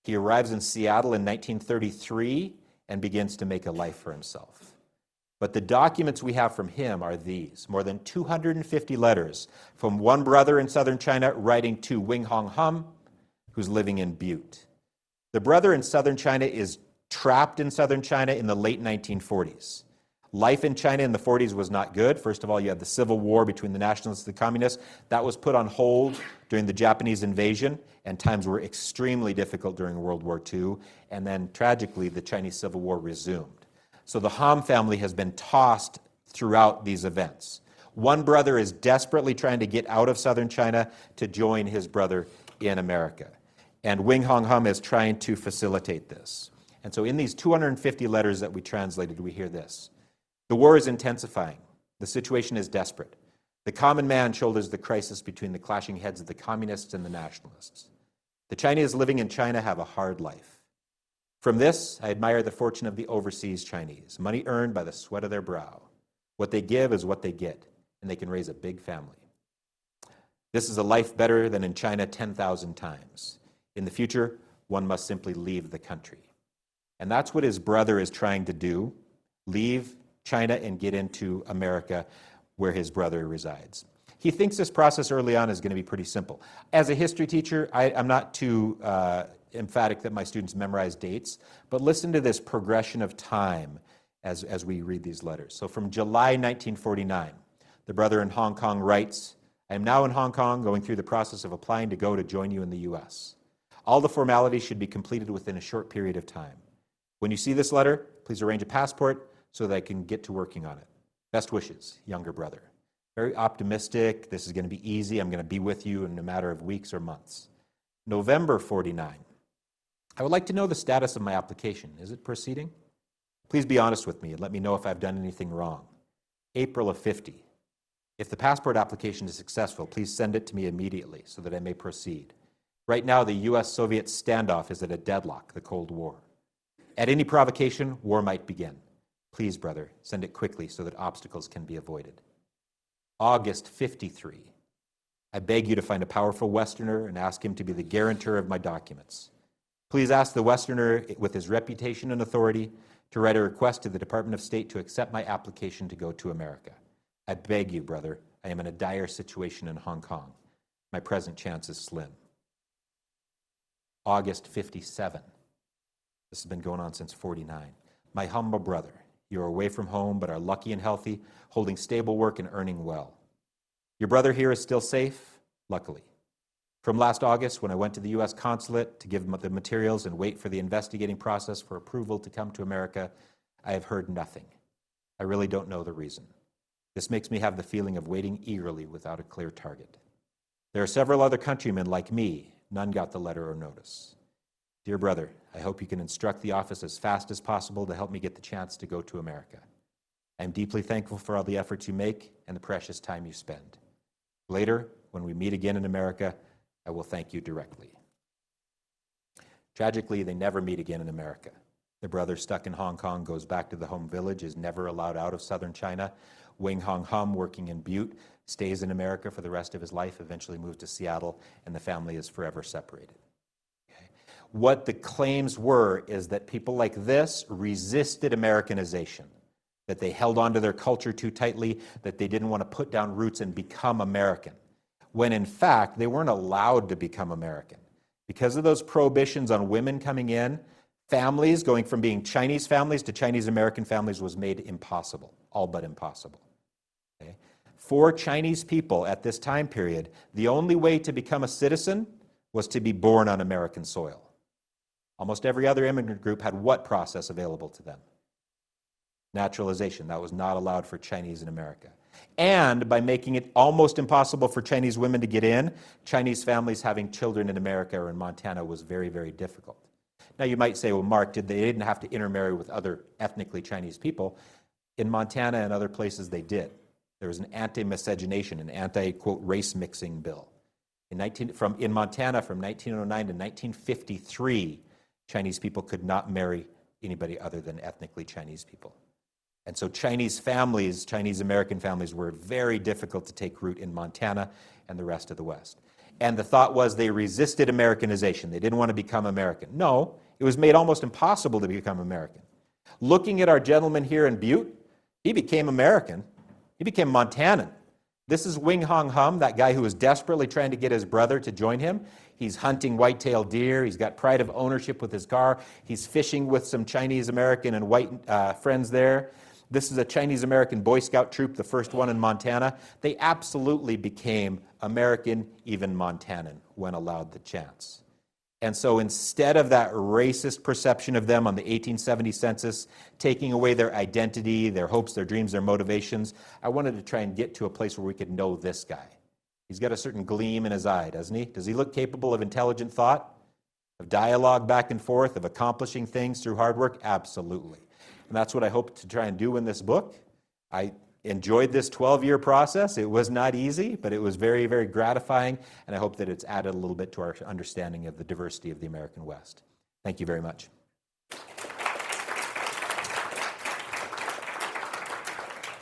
He arrives in Seattle in 1933 and begins to make a life for himself. But the documents we have from him are these, more than 250 letters from one brother in southern China writing to Wing Hong Hum, who's living in Butte. The brother in southern China is trapped in southern China in the late 1940s. Life in China in the 40s was not good. First of all, you had the civil war between the nationalists and the communists. That was put on hold during the Japanese invasion, and times were extremely difficult during World War II. And then, tragically, the Chinese Civil War resumed. So the Han family has been tossed throughout these events. One brother is desperately trying to get out of southern China to join his brother in America. And Wing Hong Hum is trying to facilitate this. And so in these 250 letters that we translated, we hear this. The war is intensifying. The situation is desperate. The common man shoulders the crisis between the clashing heads of the communists and the nationalists. The Chinese living in China have a hard life. From this, I admire the fortune of the overseas Chinese, money earned by the sweat of their brow. What they give is what they get, and they can raise a big family. This is a life better than in China 10,000 times. In the future, one must simply leave the country. And that's what his brother is trying to do, leave China and get into America where his brother resides. He thinks this process early on is going to be pretty simple. As a history teacher, I'm not too emphatic that my students memorize dates, but listen to this progression of time as we read these letters. So from July 1949, the brother in Hong Kong writes, I am now in Hong Kong going through the process of applying to go to join you in the U.S. All the formalities should be completed within a short period of time. When you see this letter, please arrange a passport so that I can get to working on it. Best wishes, younger brother. Very optimistic. This is going to be easy. I'm going to be with you in a matter of weeks or months. November 49. I would like to know the status of my application. Is it proceeding? Please be honest with me and let me know if I've done anything wrong. April of 50. If the passport application is successful, please send it to me immediately so that I may proceed. Right now, the U.S.-Soviet standoff is at a deadlock, the Cold War. At any provocation, war might begin. Please, brother, send it quickly so that obstacles can be avoided. August 53. I beg you to find a powerful Westerner and ask him to be the guarantor of my documents. Please ask the Westerner, with his reputation and authority, to write a request to the Department of State to accept my application to go to America. I beg you, brother, I am in a dire situation in Hong Kong. My present chance is slim. August 57. This has been going on since 49. My humble brother, you are away from home but are lucky and healthy, holding stable work and earning well. Your brother here is still safe, luckily. From last August, when I went to the U.S. consulate to give them the materials and wait for the investigating process for approval to come to America, I have heard nothing. I really don't know the reason. This makes me have the feeling of waiting eagerly without a clear target. There are several other countrymen like me. None got the letter or notice. Dear brother, I hope you can instruct the office as fast as possible to help me get the chance to go to America. I am deeply thankful for all the efforts you make and the precious time you spend. Later, when we meet again in America, I will thank you directly. Tragically, they never meet again in America. The brother stuck in Hong Kong goes back to the home village, is never allowed out of southern China. Wing Hong Hum, working in Butte, stays in America for the rest of his life, eventually moves to Seattle, and the family is forever separated. Okay. What the claims were is that people like this resisted Americanization, that they held on to their culture too tightly, that they didn't want to put down roots and become American, when in fact they weren't allowed to become American. Because of those prohibitions on women coming in, families going from being Chinese families to Chinese American families was made impossible, all but impossible. Okay? For Chinese people at this time period, the only way to become a citizen was to be born on American soil. Almost every other immigrant group had what process available to them? Naturalization. That was not allowed for Chinese in America. And by making it almost impossible for Chinese women to get in, Chinese families having children in America or in Montana was very, very difficult. Now you might say, well, Mark, they didn't have to intermarry with other ethnically Chinese people. In Montana and other places they did. There was an anti-miscegenation, an anti-quote race mixing bill. In Montana from 1909 to 1953, Chinese people could not marry anybody other than ethnically Chinese people. And so Chinese families, Chinese American families, were very difficult to take root in Montana and the rest of the West. And the thought was they resisted Americanization. They didn't want to become American. No, it was made almost impossible to become American. Looking at our gentleman here in Butte, he became American. He became Montanan. This is Wing Hong Hum, that guy who was desperately trying to get his brother to join him. He's hunting white-tailed deer. He's got pride of ownership with his car. He's fishing with some Chinese American and white friends there. This is a Chinese American Boy Scout troop, the first one in Montana. They absolutely became American, even Montanan, when allowed the chance. And so instead of that racist perception of them on the 1870 census, taking away their identity, their hopes, their dreams, their motivations, I wanted to try and get to a place where we could know this guy. He's got a certain gleam in his eye, doesn't he? Does he look capable of intelligent thought, of dialogue back and forth, of accomplishing things through hard work? Absolutely. And that's what I hope to try and do in this book. I enjoyed this 12-year process. It was not easy, but it was very, very gratifying, and I hope that it's added a little bit to our understanding of the diversity of the American West. Thank you very much.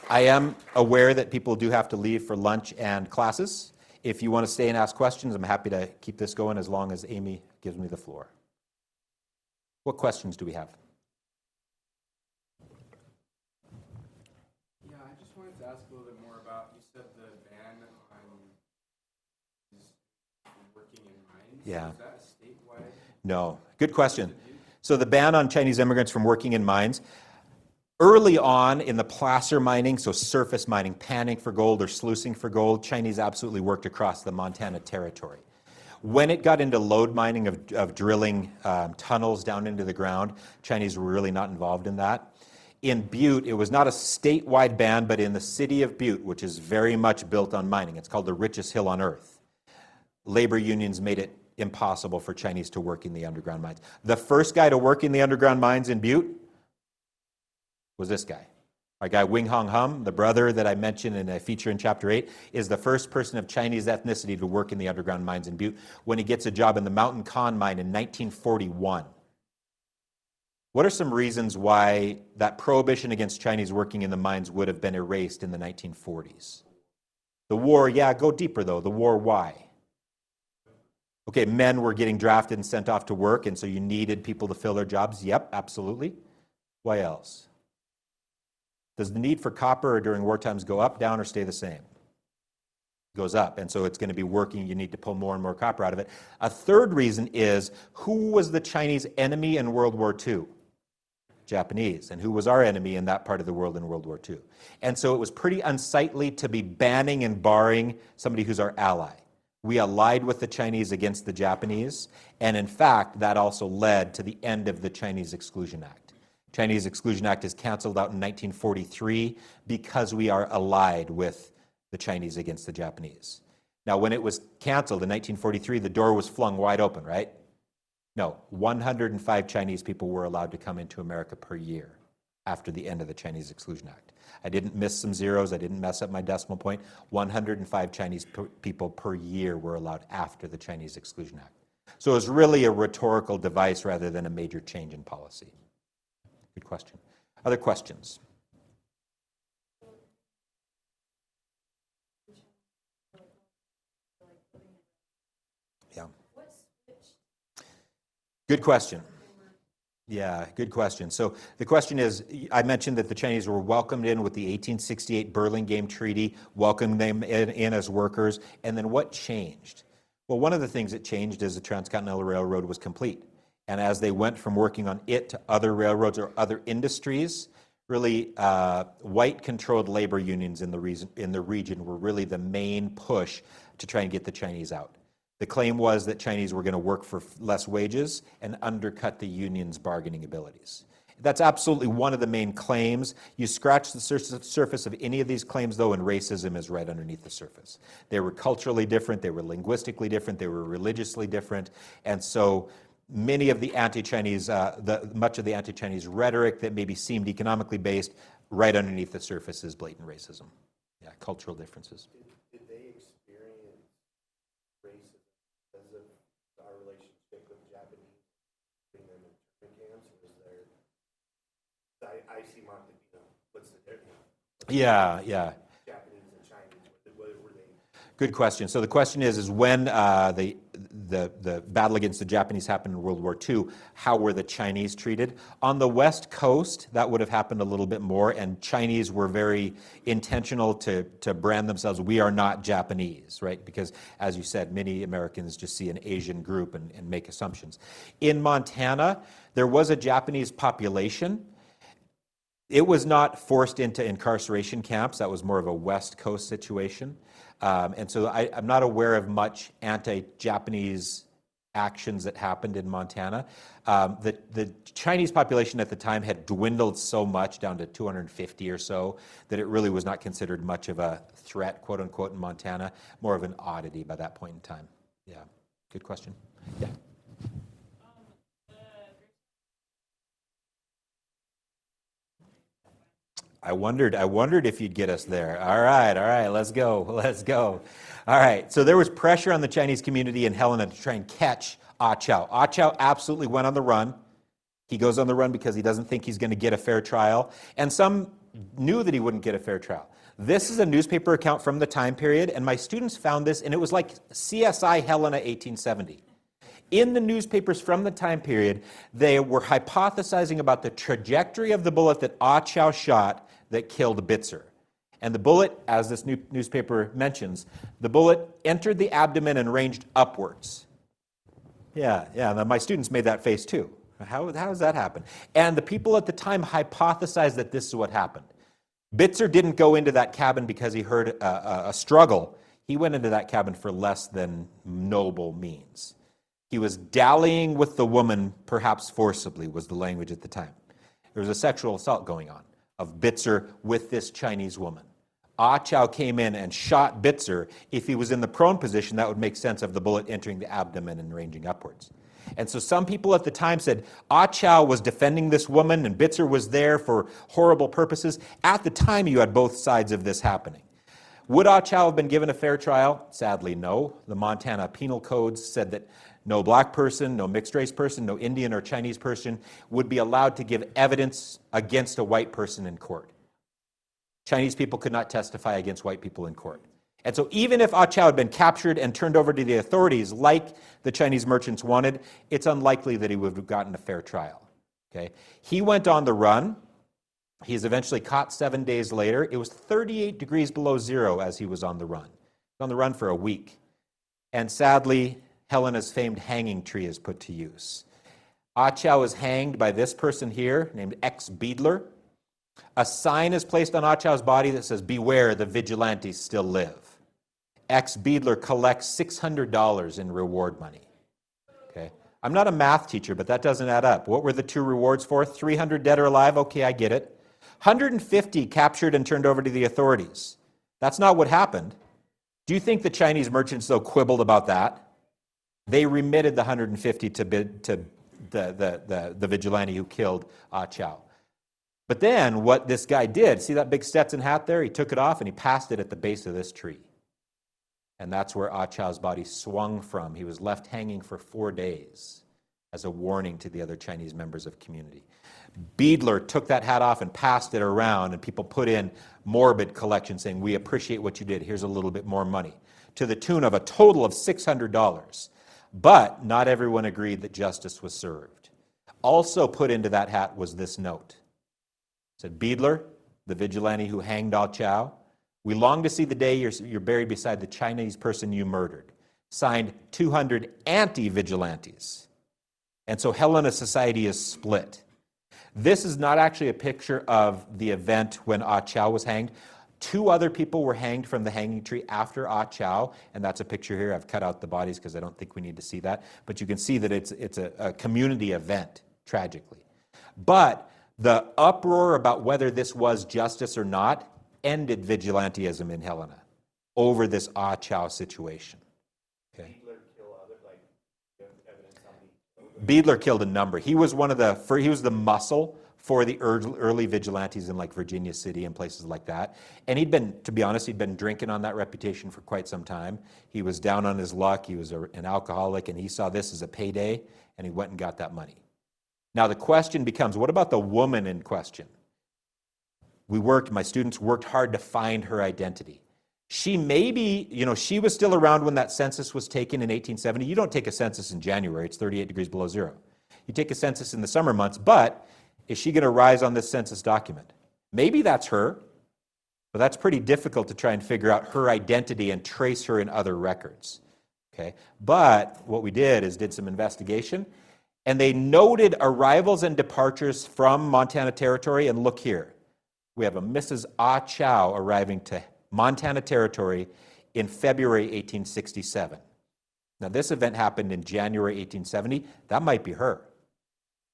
I am aware that people do have to leave for lunch and classes. If you want to stay and ask questions, I'm happy to keep this going as long as Amy gives me the floor. What questions do we have? Yeah, I just wanted to ask a little bit more about, you said the ban on working in mines. Yeah. Is that a statewide? No. Good question. So the ban on Chinese immigrants from working in mines, early on in the placer mining, so surface mining, panning for gold or sluicing for gold, Chinese absolutely worked across the Montana territory. When it got into lode mining of drilling tunnels down into the ground, Chinese were really not involved in that. In Butte, it was not a statewide ban, but in the city of Butte, which is very much built on mining, it's called the richest hill on earth, labor unions made it impossible for Chinese to work in the underground mines. The first guy to work in the underground mines in Butte was this guy. Our guy Wing Hong Hum, the brother that I mentioned in a feature in Chapter 8, is the first person of Chinese ethnicity to work in the underground mines in Butte when he gets a job in the Mountain Con mine in 1941. What are some reasons why that prohibition against Chinese working in the mines would have been erased in the 1940s? The war, yeah, go deeper though. The war, why? Okay, men were getting drafted and sent off to work, and so you needed people to fill their jobs. Yep, absolutely. Why else? Does the need for copper during war times go up, down, or stay the same? It goes up, and so it's going to be working. You need to pull more and more copper out of it. A third reason is, who was the Chinese enemy in World War II? Japanese. And who was our enemy in that part of the world in World War II? And so it was pretty unsightly to be banning and barring somebody who's our ally. We allied with the Chinese against the Japanese, and in fact, that also led to the end of the Chinese Exclusion Act. Chinese Exclusion Act is canceled out in 1943 because we are allied with the Chinese against the Japanese. Now, when it was canceled in 1943, the door was flung wide open, right? No, 105 Chinese people were allowed to come into America per year after the end of the Chinese Exclusion Act. I didn't miss some zeros. I didn't mess up my decimal point. 105 Chinese people per year were allowed after the Chinese Exclusion Act. So it was really a rhetorical device rather than a major change in policy. Good question. Other questions? Yeah. Good question. Yeah, good question. So the question is, I mentioned that the Chinese were welcomed in with the 1868 Burlingame Treaty, welcomed them in as workers, and then what changed? Well, one of the things that changed is the Transcontinental Railroad was complete. And as they went from working on it to other railroads or other industries, really white-controlled labor unions in the region were really the main push to try and get the Chinese out. The claim was that Chinese were going to work for less wages and undercut the union's bargaining abilities. That's absolutely one of the main claims. You scratch the surface of any of these claims, though, and racism is right underneath the surface. They were culturally different, they were linguistically different, they were religiously different, and so many of the anti-Chinese, much of the anti-Chinese rhetoric that maybe seemed economically based, right underneath the surface is blatant racism. Yeah, cultural differences. Did they experience racism because of our relationship with the Japanese, putting them in internment camps, or was there? I see market, what's the difference? Yeah. Japanese and Chinese, what were they? Good question. So the question is when the battle against the Japanese happened in World War II, how were the Chinese treated? On the West Coast, that would have happened a little bit more, and Chinese were very intentional to brand themselves, we are not Japanese, right? Because, as you said, many Americans just see an Asian group and make assumptions. In Montana, there was a Japanese population. It was not forced into incarceration camps. That was more of a West Coast situation. And so I'm not aware of much anti-Japanese actions that happened in Montana. The Chinese population at the time had dwindled so much down to 250 or so that it really was not considered much of a threat, quote unquote, in Montana, more of an oddity by that point in time. Yeah, good question. Yeah. I wondered if you'd get us there. All right, let's go. All right, so there was pressure on the Chinese community in Helena to try and catch Ah Chow. Ah Chow absolutely went on the run. He goes on the run because he doesn't think he's going to get a fair trial, and some knew that he wouldn't get a fair trial. This is a newspaper account from the time period, and my students found this, and it was like CSI Helena 1870. In the newspapers from the time period, they were hypothesizing about the trajectory of the bullet that Ah Chow shot that killed Bitzer. And the bullet, as this newspaper mentions, the bullet entered the abdomen and ranged upwards. Yeah, my students made that face too. How does that happen? And the people at the time hypothesized that this is what happened. Bitzer didn't go into that cabin because he heard a struggle. He went into that cabin for less than noble means. He was dallying with the woman, perhaps forcibly, was the language at the time. There was a sexual assault going on of Bitzer with this Chinese woman. Ah Chow came in and shot Bitzer. If he was in the prone position, that would make sense of the bullet entering the abdomen and ranging upwards. And so some people at the time said Ah Chow was defending this woman and Bitzer was there for horrible purposes. At the time, you had both sides of this happening. Would Ah Chow have been given a fair trial? Sadly, no. The Montana penal codes said that no black person, no mixed race person, no Indian or Chinese person would be allowed to give evidence against a white person in court. Chinese people could not testify against white people in court. And so even if Ah Chow had been captured and turned over to the authorities like the Chinese merchants wanted, it's unlikely that he would have gotten a fair trial. Okay? He went on the run. He is eventually caught 7 days later. It was 38 degrees below zero as he was on the run. He was on the run for a week. And sadly, Helena's famed hanging tree is put to use. Ah Chow is hanged by this person here named X Beadler. A sign is placed on Ah Chow's body that says, "Beware, the vigilantes still live." X Beadler collects $600 in reward money. Okay, I'm not a math teacher, but that doesn't add up. What were the two rewards for? 300 dead or alive? Okay, I get it. 150 captured and turned over to the authorities. That's not what happened. Do you think the Chinese merchants, though, quibbled about that? They remitted the 150 to the vigilante who killed Ah Chow. But then what this guy did, see that big Stetson hat there? He took it off and he passed it at the base of this tree. And that's where Ah Chow's body swung from. He was left hanging for 4 days as a warning to the other Chinese members of the community. Beadler took that hat off and passed it around, and people put in morbid collections saying, "We appreciate what you did. Here's a little bit more money," to the tune of a total of $600. But not everyone agreed that justice was served. Also put into that hat was this note. It said, "Beadler, the vigilante who hanged Ah Chow, we long to see the day you're buried beside the Chinese person you murdered. Signed 200 anti-vigilantes." And so Helena society is split. This is not actually a picture of the event when Ah Chow was hanged. 2 other people were hanged from the hanging tree after Ah Chow, and that's a picture here. I've cut out the bodies because I don't think we need to see that. But you can see that it's a community event, tragically. But the uproar about whether this was justice or not ended vigilantism in Helena over this Ah Chow situation. Okay. Beadler killed a number. He was he was the muscle for the early vigilantes in like Virginia City and places like that. And to be honest, he'd been drinking on that reputation for quite some time. He was down on his luck. He was an alcoholic, and he saw this as a payday, and he went and got that money. Now the question becomes, what about the woman in question? My students worked hard to find her identity. She she was still around when that census was taken in 1870. You don't take a census in January. It's 38 degrees below zero. You take a census in the summer months, but is she going to rise on this census document? Maybe that's her, but that's pretty difficult to try and figure out her identity and trace her in other records. Okay, but what we did some investigation, and they noted arrivals and departures from Montana Territory, and look here. We have a Mrs. Ah Chow arriving to Montana Territory in February 1867. Now, this event happened in January 1870. That might be her,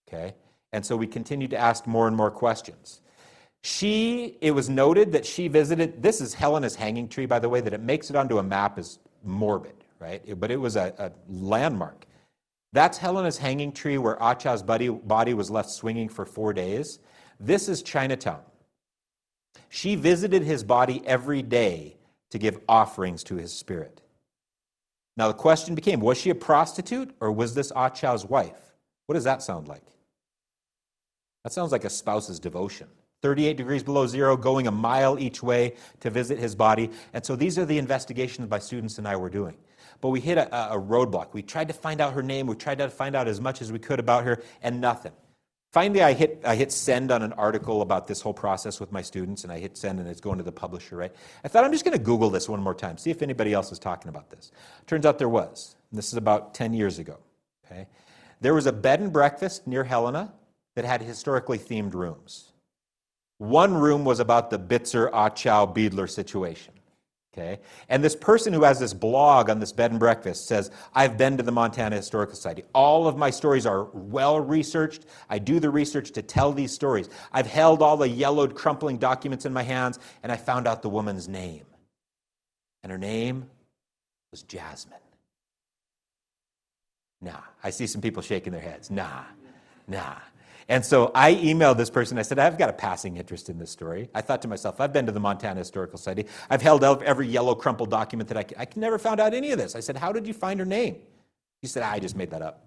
okay? And so we continued to ask more and more questions. It was noted that she visited, this is Helena's hanging tree, by the way, that it makes it onto a map is morbid, right? But it was a landmark. That's Helena's hanging tree where Ah Chow's body was left swinging for 4 days. This is Chinatown. She visited his body every day to give offerings to his spirit. Now the question became, was she a prostitute or was this Ah Chow's wife? What does that sound like? That sounds like a spouse's devotion. 38 degrees below zero, going a mile each way to visit his body. And so these are the investigations my students and I were doing. But we hit a roadblock. We tried to find out her name. We tried to find out as much as we could about her, and nothing. Finally, I hit send on an article about this whole process with my students, and I hit send, and it's going to the publisher, right? I thought, I'm just going to Google this one more time, see if anybody else is talking about this. Turns out there was. And this is about 10 years ago, okay? There was a bed and breakfast near Helena that had historically themed rooms. One room was about the Bitzer, Ah Chow, Beadler situation. Okay? And this person who has this blog on this bed and breakfast says, I've been to the Montana Historical Society. All of my stories are well researched. I do the research to tell these stories. I've held all the yellowed, crumpling documents in my hands, and I found out the woman's name. And her name was Jasmine. Nah. I see some people shaking their heads. Nah. And so I emailed this person. I said, I've got a passing interest in this story. I thought to myself, I've been to the Montana Historical Society. I've held out every yellow crumpled document that I never found out any of this. I said, how did you find her name? He said, I just made that up.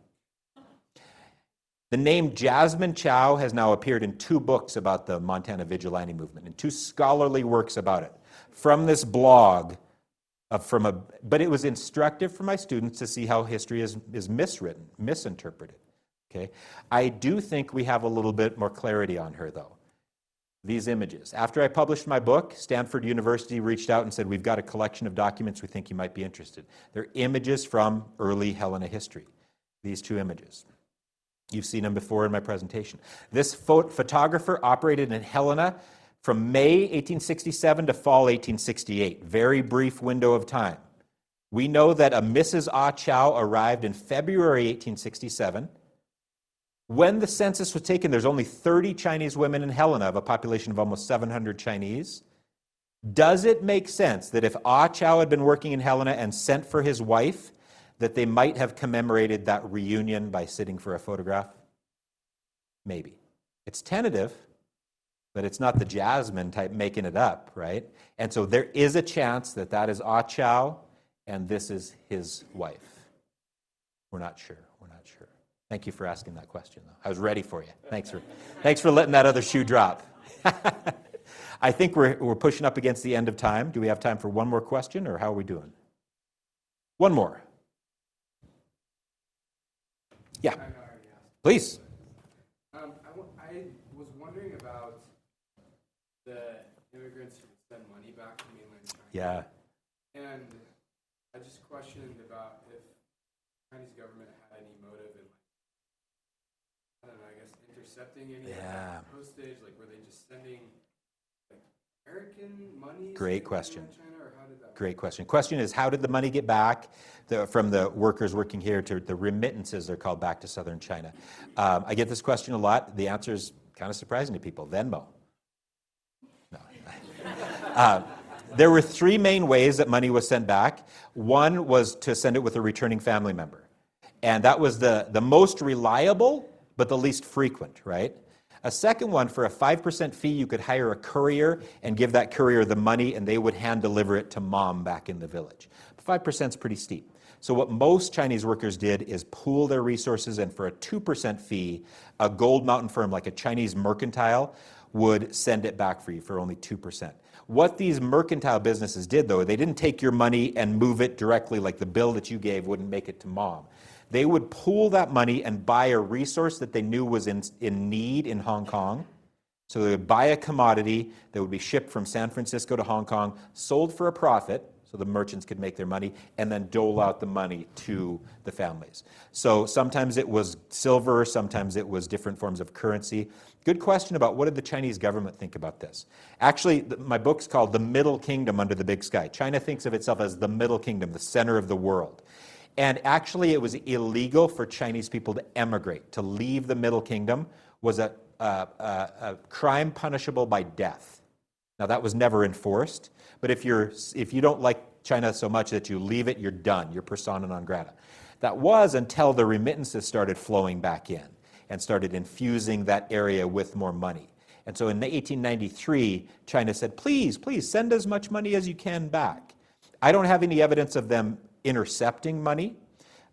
The name Jasmine Chow has now appeared in 2 books about the Montana Vigilante movement and 2 scholarly works about it from this blog. But it was instructive for my students to see how history is miswritten, misinterpreted. Okay. I do think we have a little bit more clarity on her, though. These images. After I published my book, Stanford University reached out and said, we've got a collection of documents we think you might be interested. They're images from early Helena history. These 2 images. You've seen them before in my presentation. This photographer operated in Helena from May 1867 to fall 1868. Very brief window of time. We know that a Mrs. Ah Chow arrived in February 1867. When the census was taken, there's only 30 Chinese women in Helena of a population of almost 700 Chinese. Does it make sense that if Ah Chow had been working in Helena and sent for his wife, that they might have commemorated that reunion by sitting for a photograph? Maybe. It's tentative, but it's not the Jasmine type making it up, right? And so there is a chance that that is Ah Chow and this is his wife. We're not sure. Thank you for asking that question, though. I was ready for you. Thanks for letting that other shoe drop. I think we're pushing up against the end of time. Do we have time for one more question, or how are we doing? One more. Yeah, please. I was wondering about the immigrants who send money back to mainland China. Yeah. And I just questioned about if the Chinese government had any motive in, I don't know, I guess intercepting any of that postage. Like, were they just sending like American money? Great question. China, or how did that Great question. Question is, how did the money get back from the workers working here to the remittances, they're called, back to southern China? I get this question a lot. The answer is kind of surprising to people. Venmo. No. There were 3 main ways that money was sent back. One was to send it with a returning family member. And that was the most reliable, but the least frequent, right? A second one, for a 5% fee, you could hire a courier and give that courier the money, and they would hand deliver it to mom back in the village. 5% is pretty steep. So what most Chinese workers did is pool their resources, and for a 2% fee, a gold mountain firm like a Chinese mercantile would send it back for you for only 2%. What these mercantile businesses did, though, they didn't take your money and move it directly, like the bill that you gave wouldn't make it to mom. They would pool that money and buy a resource that they knew was in need in Hong Kong. So they would buy a commodity that would be shipped from San Francisco to Hong Kong, sold for a profit, so the merchants could make their money, and then dole out the money to the families. So sometimes it was silver, sometimes it was different forms of currency. Good question about what did the Chinese government think about this. Actually, my book's called The Middle Kingdom Under the Big Sky. China thinks of itself as the Middle Kingdom, the center of the world. And actually, it was illegal for Chinese people to emigrate. To leave the Middle Kingdom was a crime punishable by death. Now, that was never enforced, but if you don't like China so much that you leave it, you're done. You're persona non grata. That was until the remittances started flowing back in and started infusing that area with more money. And so in 1893, China said, please, please send as much money as you can back. I don't have any evidence of them intercepting money,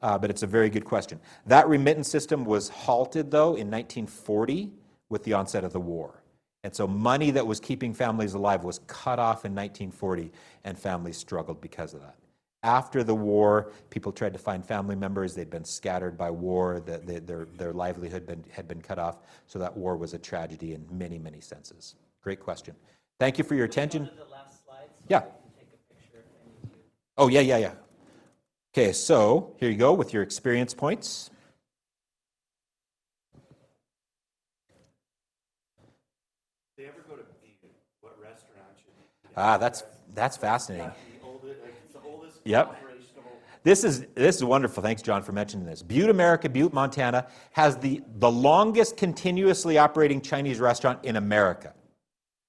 but it's a very good question. That remittance system was halted, though, in 1940 with the onset of the war. And so money that was keeping families alive was cut off in 1940, and families struggled because of that. After the war, people tried to find family members. They'd been scattered by war. Their livelihood had been cut off. So that war was a tragedy in many, many senses. Great question. Thank you for your attention. Go to the last slide so Yeah. I can take a picture if any of you. Oh, yeah. Okay, so here you go with your experience points. If they ever go to Butte, what restaurant should they eat? Ah, that's fascinating. It's the oldest Yep. operational. This is wonderful. Thanks, John, for mentioning this. Butte, America, Butte, Montana, has the longest continuously operating Chinese restaurant in America.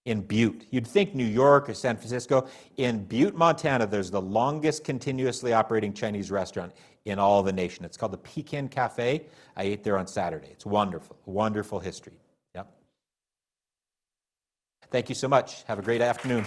In Butte. You'd think New York or San Francisco. In Butte, Montana, there's the longest continuously operating Chinese restaurant in all the nation. It's called the Pekin Cafe. I ate there on Saturday. It's wonderful. Wonderful history. Yep. Thank you so much. Have a great afternoon.